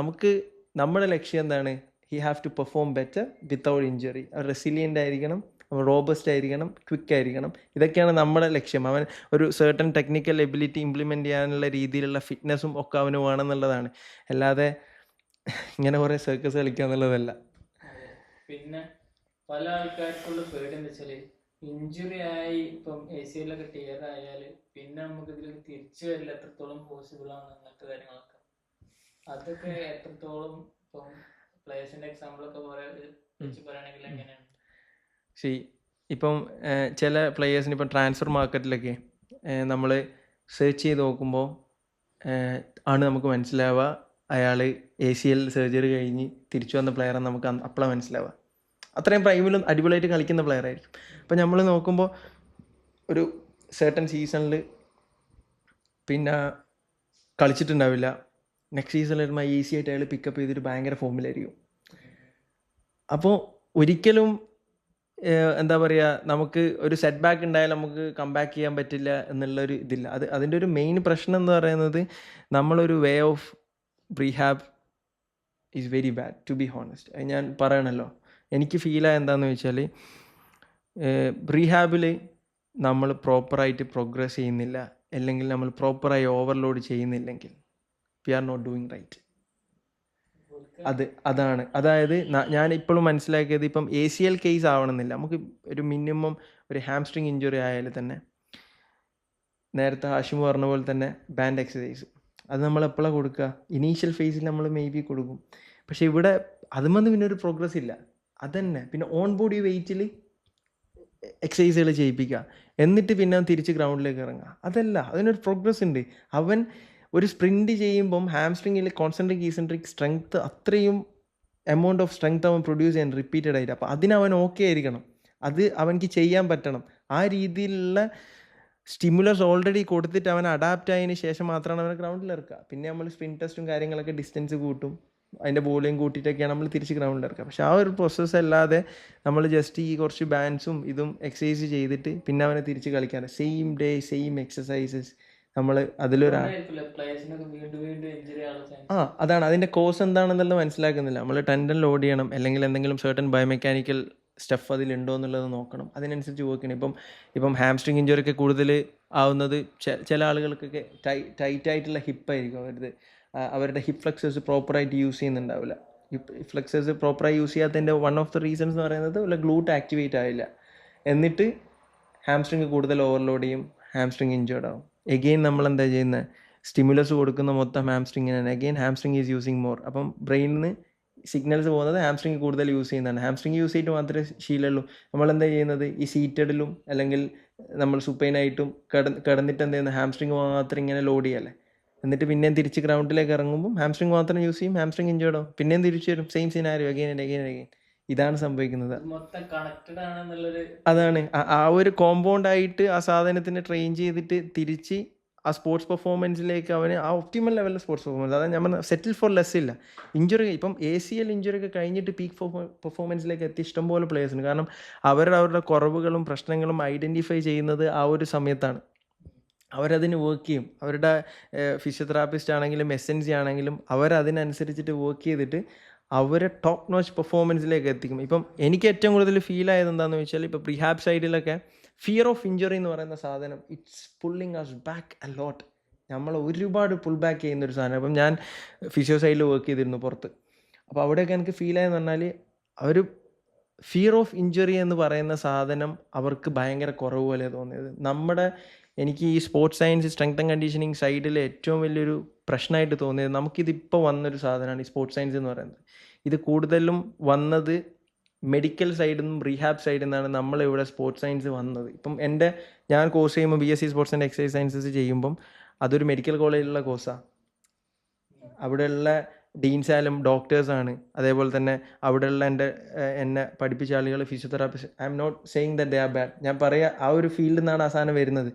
നമ്മുടെ ലക്ഷ്യം എന്താണ്? He have to perform better without injury. അവർ റെസിലിയൻ്റ് ആയിരിക്കണം, അവൻ റോബസ്റ്റ് ആയിരിക്കണം, ക്വിക്ക് ആയിരിക്കണം. ഇതൊക്കെയാണ് നമ്മുടെ ലക്ഷ്യം. അവൻ ഒരു സർട്ടൺ ടെക്നിക്കൽ എബിലിറ്റി ഇംപ്ലിമെൻറ്റ് ചെയ്യാനുള്ള രീതിയിലുള്ള ഫിറ്റ്നസ്സും ഒക്കെ അവന് വേണമെന്നുള്ളതാണ്. അല്ലാതെ ഇങ്ങനെ കുറേ സർക്കസ് കളിക്കുക എന്നുള്ളതല്ല. പിന്നെ പല ആൾക്കാർക്കുള്ള പേടി എന്ന് വെച്ചാൽ ഇഞ്ചുറി ആയി ഇപ്പം ACL ഒക്കെ ടിയർ ആയാൽ പിന്നെ നമുക്ക് ഇതിൽ തിരിച്ചു വരില്ല, എത്രത്തോളം പോസിബിൾ ആണ് അങ്ങനത്തെ കാര്യങ്ങളൊക്കെ. അതൊക്കെ എത്രത്തോളം ഇപ്പം പ്ലേയേഴ്സിന്റെ എക്സാമ്പിളൊക്കെ വെച്ച് പറയുകയാണെങ്കിൽ എങ്ങനെയാണ്? ശരി, ഇപ്പം ചില പ്ലെയേഴ്സിന് ഇപ്പം ട്രാൻസ്ഫർ മാർക്കറ്റിലൊക്കെ നമ്മൾ സെർച്ച് ചെയ്ത് നോക്കുമ്പോൾ ആണ് നമുക്ക് മനസ്സിലാവുക അയാൾ ACL സർജറി കഴിഞ്ഞ് തിരിച്ചു വന്ന പ്ലെയറാണ് നമുക്ക് അപ്പോഴാണ് മനസ്സിലാവുക. അത്രയും പ്രൈമിലും അടിപൊളിയായിട്ട് കളിക്കുന്ന പ്ലെയർ ആയിരിക്കും. അപ്പം നമ്മൾ നോക്കുമ്പോൾ ഒരു സർട്ടൺ സീസണിൽ പിന്നെ കളിച്ചിട്ടുണ്ടാവില്ല, നെക്സ്റ്റ് സീസണിൽ വരുമ്പോൾ ഈസി ആയിട്ട് അയാൾ പിക്കപ്പ് ചെയ്തിട്ട് ഭയങ്കര ഫോമിലായിരിക്കും. അപ്പോൾ ഒരിക്കലും എന്താ പറയുക, നമുക്ക് ഒരു സെറ്റ് ബാക്ക് ഉണ്ടായാൽ നമുക്ക് കംബാക്ക് ചെയ്യാൻ പറ്റില്ല എന്നുള്ളൊരു ഇതില്ല. അതിൻ്റെ ഒരു മെയിൻ പ്രശ്നം എന്ന് പറയുന്നത് നമ്മളൊരു way of rehab is very bad to be honest. അത് ഞാൻ പറയണല്ലോ. എനിക്ക് ഫീലായ എന്താണെന്ന് വെച്ചാൽ റീഹാബിൽ നമ്മൾ പ്രോപ്പറായിട്ട് പ്രോഗ്രസ് ചെയ്യുന്നില്ല, അല്ലെങ്കിൽ നമ്മൾ പ്രോപ്പറായി ഓവർലോഡ് ചെയ്യുന്നില്ലെങ്കിൽ we are not doing right. അതാണ്. അതായത് ഞാൻ ഇപ്പോഴും മനസ്സിലാക്കിയത്, ഇപ്പം ACL കേസ് ആവണമെന്നില്ല, നമുക്ക് ഒരു മിനിമം ഒരു ഹാംസ്ട്രിങ് ഇഞ്ചുറി ആയാൽ തന്നെ നേരത്തെ ഹാഷിം പറഞ്ഞ പോലെ തന്നെ ബാൻഡ് എക്സസൈസ് അത് നമ്മൾ എപ്പോഴാണ് കൊടുക്കുക? ഇനീഷ്യൽ ഫേസിൽ നമ്മൾ മേ ബി കൊടുക്കും. പക്ഷേ ഇവിടെ അതുമെന്ന് പിന്നെ ഒരു പ്രോഗ്രസ് ഇല്ല. അതന്നെ. പിന്നെ ഓൺ ബോഡി വെയ്റ്റിൽ എക്സസൈസുകൾ ചെയ്യിപ്പിക്കുക, എന്നിട്ട് പിന്നെ അവൻ തിരിച്ച് ഗ്രൗണ്ടിലേക്ക് ഇറങ്ങുക. അതല്ല, അതിനൊരു പ്രോഗ്രസ് ഉണ്ട്. അവൻ ഒരു സ്പ്രിൻറ്റ് ചെയ്യുമ്പം ഹാംസ്ട്രിങ്ങിൽ കോൺസെൻട്രിക് ഈസെൻട്രിക് സ്ട്രെങ്ത് അത്രയും എമൗണ്ട് ഓഫ് സ്ട്രെങ്ത് അവൻ പ്രൊഡ്യൂസ് ചെയ്യാൻ റിപ്പീറ്റഡ് ആയിട്ട്. അപ്പോൾ അതിനവൻ ഓക്കെ ആയിരിക്കണം, അത് അവൻക്ക് ചെയ്യാൻ പറ്റണം. ആ രീതിയിലുള്ള സ്റ്റിമുലസ് ഓൾറെഡി കൊടുത്തിട്ട് അവൻ അഡാപ്റ്റ് ആയതിന് ശേഷം മാത്രമാണ് അവനെ ഗ്രൗണ്ടിൽ ഇറക്കുക. പിന്നെ നമ്മൾ സ്പിൻ ടെസ്റ്റും കാര്യങ്ങളൊക്കെ ഡിസ്റ്റൻസ് കൂട്ടും, അതിൻ്റെ വോളിയം കൂട്ടിയിട്ടൊക്കെയാണ് നമ്മൾ തിരിച്ച് ഗ്രൗണ്ടിൽ ഇറക്കുക. പക്ഷെ ആ ഒരു പ്രോസസ്സ് അല്ലാതെ നമ്മൾ ജസ്റ്റ് ഈ കുറച്ച് ബാൻസും ഇതും എക്സസൈസ് ചെയ്തിട്ട് പിന്നെ അവനെ തിരിച്ച് കളിക്കാൻ സെയിം ഡേ സെയിം എക്സസൈസസ് നമ്മൾ അതിലൊരാ അതാണ് അതിൻ്റെ കോസ് എന്താണെന്നുള്ളത് മനസ്സിലാക്കുന്നില്ല. നമ്മൾ ടെൻഡൻ ലോഡ് ചെയ്യണം, അല്ലെങ്കിൽ എന്തെങ്കിലും സർട്ടൻ ബയോമെക്കാനിക്കൽ സ്റ്റഫ് അതിലുണ്ടോ എന്നുള്ളത് നോക്കണം, അതിനനുസരിച്ച് വർക്ക് ചെയ്യണം. ഇപ്പം ഹാംസ്ട്രിങ് ഇഞ്ചുറി ഒക്കെ കൂടുതൽ ആവുന്നത് ചില ആളുകൾക്കൊക്കെ ടൈറ്റായിട്ടുള്ള ഹിപ്പായിരിക്കും അവരുടെ ഹിപ്പ് ഫ്ലെക്സേഴ്സ് പ്രോപ്പറായിട്ട് യൂസ് ചെയ്യുന്നുണ്ടാവില്ല. ഹിപ്പ് ഫ്ലെക്സേഴ്സ് പ്രോപ്പറായി യൂസ് ചെയ്യാത്തതിൻ്റെ വൺ ഓഫ് ദ റീസൺസ് എന്ന് പറയുന്നത് വല്ല ഗ്ലൂട്ട് ആക്ടിവേറ്റ് ആവില്ല, എന്നിട്ട് ഹാംസ്ട്രിങ് കൂടുതൽ ഓവർലോഡ് ചെയ്യും, ഹാംസ്ട്രിങ് ഇഞ്ചേർഡ് ആവും. എഗെയിൻ നമ്മൾ എന്താ ചെയ്യുന്നത്, സ്റ്റിമുലസ് കൊടുക്കുന്ന മൊത്തം ഹാംസ്ട്രിങ്ങിനാണ്, again hamstring is using more. അപ്പം ബ്രെയിനിൽ നിന്ന് സിഗ്നൽസ് പോകുന്നത് ഹാംസ്ട്രിങ് കൂടുതൽ യൂസ് ചെയ്യുന്നതാണ്. ഹാംസ്ട്രിങ് യൂസ് ചെയ്തിട്ട് മാത്രമേ ശീലമുള്ളൂ. നമ്മളെന്താ ചെയ്യുന്നത്, ഈ സീറ്റഡിലും അല്ലെങ്കിൽ നമ്മൾ സുപ്പൈനായിട്ടും കിടന്നിട്ട് എന്ത് ചെയ്യുന്നത്, ഹാംസ്ട്രിങ് മാത്രം ഇങ്ങനെ ലോഡ് ചെയ്യല്ലേ, എന്നിട്ട് പിന്നെയും തിരിച്ച് ഗ്രൗണ്ടിലേക്ക് ഇറങ്ങുമ്പോൾ ഹാംസ്ട്രിങ് മാത്രം യൂസ് ചെയ്യും, ഹാംസ്ട്രിങ് ഇഞ്ചേർഡ് ആവും, പിന്നെയും തിരിച്ചു വരും, same scenario again and again and again. ഇതാണ് സംഭവിക്കുന്നത്. അതാണ് ആ ഒരു കോമ്പൗണ്ട് ആയിട്ട് ആ സാധനത്തിനെ ട്രെയിൻ ചെയ്തിട്ട് തിരിച്ച് ആ സ്പോർട്സ് പെർഫോമൻസിലേക്ക് അവന് ആ ഒപ്റ്റിമൽ ലെവലിലെ സ്പോർട്സ് പെർഫോമൻസ്, അതായത് നമ്മൾ സെറ്റിൽ ഫോർ ലെസ് ഇല്ല. ഇഞ്ചുറി ഇപ്പം ACL ഇഞ്ചുറി ഒക്കെ കഴിഞ്ഞിട്ട് പീക്ക് പെർഫോമൻസിലേക്ക് എത്തി ഇഷ്ടംപോലെ പ്ലേയേഴ്സ് ഉണ്ട്. കാരണം അവരുടെ കുറവുകളും പ്രശ്നങ്ങളും ഐഡൻറ്റിഫൈ ചെയ്യുന്നത് ആ ഒരു സമയത്താണ്. അവരതിന് വർക്ക് ചെയ്യും. അവരുടെ ഫിസിയോതെറാപ്പിസ്റ്റ് ആണെങ്കിലും SNC ആണെങ്കിലും അവരതിനനുസരിച്ചിട്ട് വർക്ക് ചെയ്തിട്ട് അവരെ ടോപ്പ് നോച്ച് പെർഫോമൻസിലേക്ക് എത്തിക്കും. ഇപ്പം എനിക്ക് ഏറ്റവും കൂടുതൽ ഫീൽ ആയത് എന്താണെന്ന് വെച്ചാൽ, ഇപ്പോൾ പ്രീഹാബ് സൈഡിലൊക്കെ ഫിയർ ഓഫ് ഇഞ്ചുറി എന്ന് പറയുന്ന സാധനം it's pulling us back a lot. നമ്മൾ ഒരുപാട് പുൾ ബാക്ക് ചെയ്യുന്നൊരു സാധനം. അപ്പം ഞാൻ ഫിസിയോ സൈഡിൽ വർക്ക് ചെയ്തിരുന്നു പുറത്ത്. അപ്പോൾ അവിടെയൊക്കെ എനിക്ക് ഫീൽ ആയെന്ന് പറഞ്ഞാൽ, അവർ ഫിയർ ഓഫ് ഇഞ്ചുറി എന്ന് പറയുന്ന സാധനം അവർക്ക് ഭയങ്കര കുറവ് പോലെ തോന്നിയത്. എനിക്ക് ഈ sports science strength and conditioning സൈഡിൽ ഏറ്റവും വലിയൊരു പ്രശ്നമായിട്ട് തോന്നിയത്, നമുക്കിതിപ്പോൾ വന്നൊരു സാധനമാണ് ഈ സ്പോർട്സ് സയൻസ് എന്ന് പറയുന്നത്. ഇത് കൂടുതലും വന്നത് മെഡിക്കൽ സൈഡിൽ നിന്നും റീഹാബ് സൈഡിൽ നിന്നാണ് നമ്മളിവിടെ സ്പോർട്സ് സയൻസ് വന്നത്. ഇപ്പം ഞാൻ കോഴ്സ് ചെയ്യുമ്പോൾ BSc sports and exercise sciences ചെയ്യുമ്പം അതൊരു മെഡിക്കൽ കോളേജിലുള്ള കോഴ്സാണ്. അവിടെയുള്ള ഡീൻസായാലും ഡോക്ടേഴ്സാണ്, അതേപോലെ തന്നെ അവിടെയുള്ള എന്നെ പഠിപ്പിച്ച ആളുകൾ physiotherapist. I'm not saying that they are bad. ഞാൻ പറയാം, ആ ഒരു ഫീൽഡിൽ നിന്നാണ് ആ സാധനം വരുന്നത്.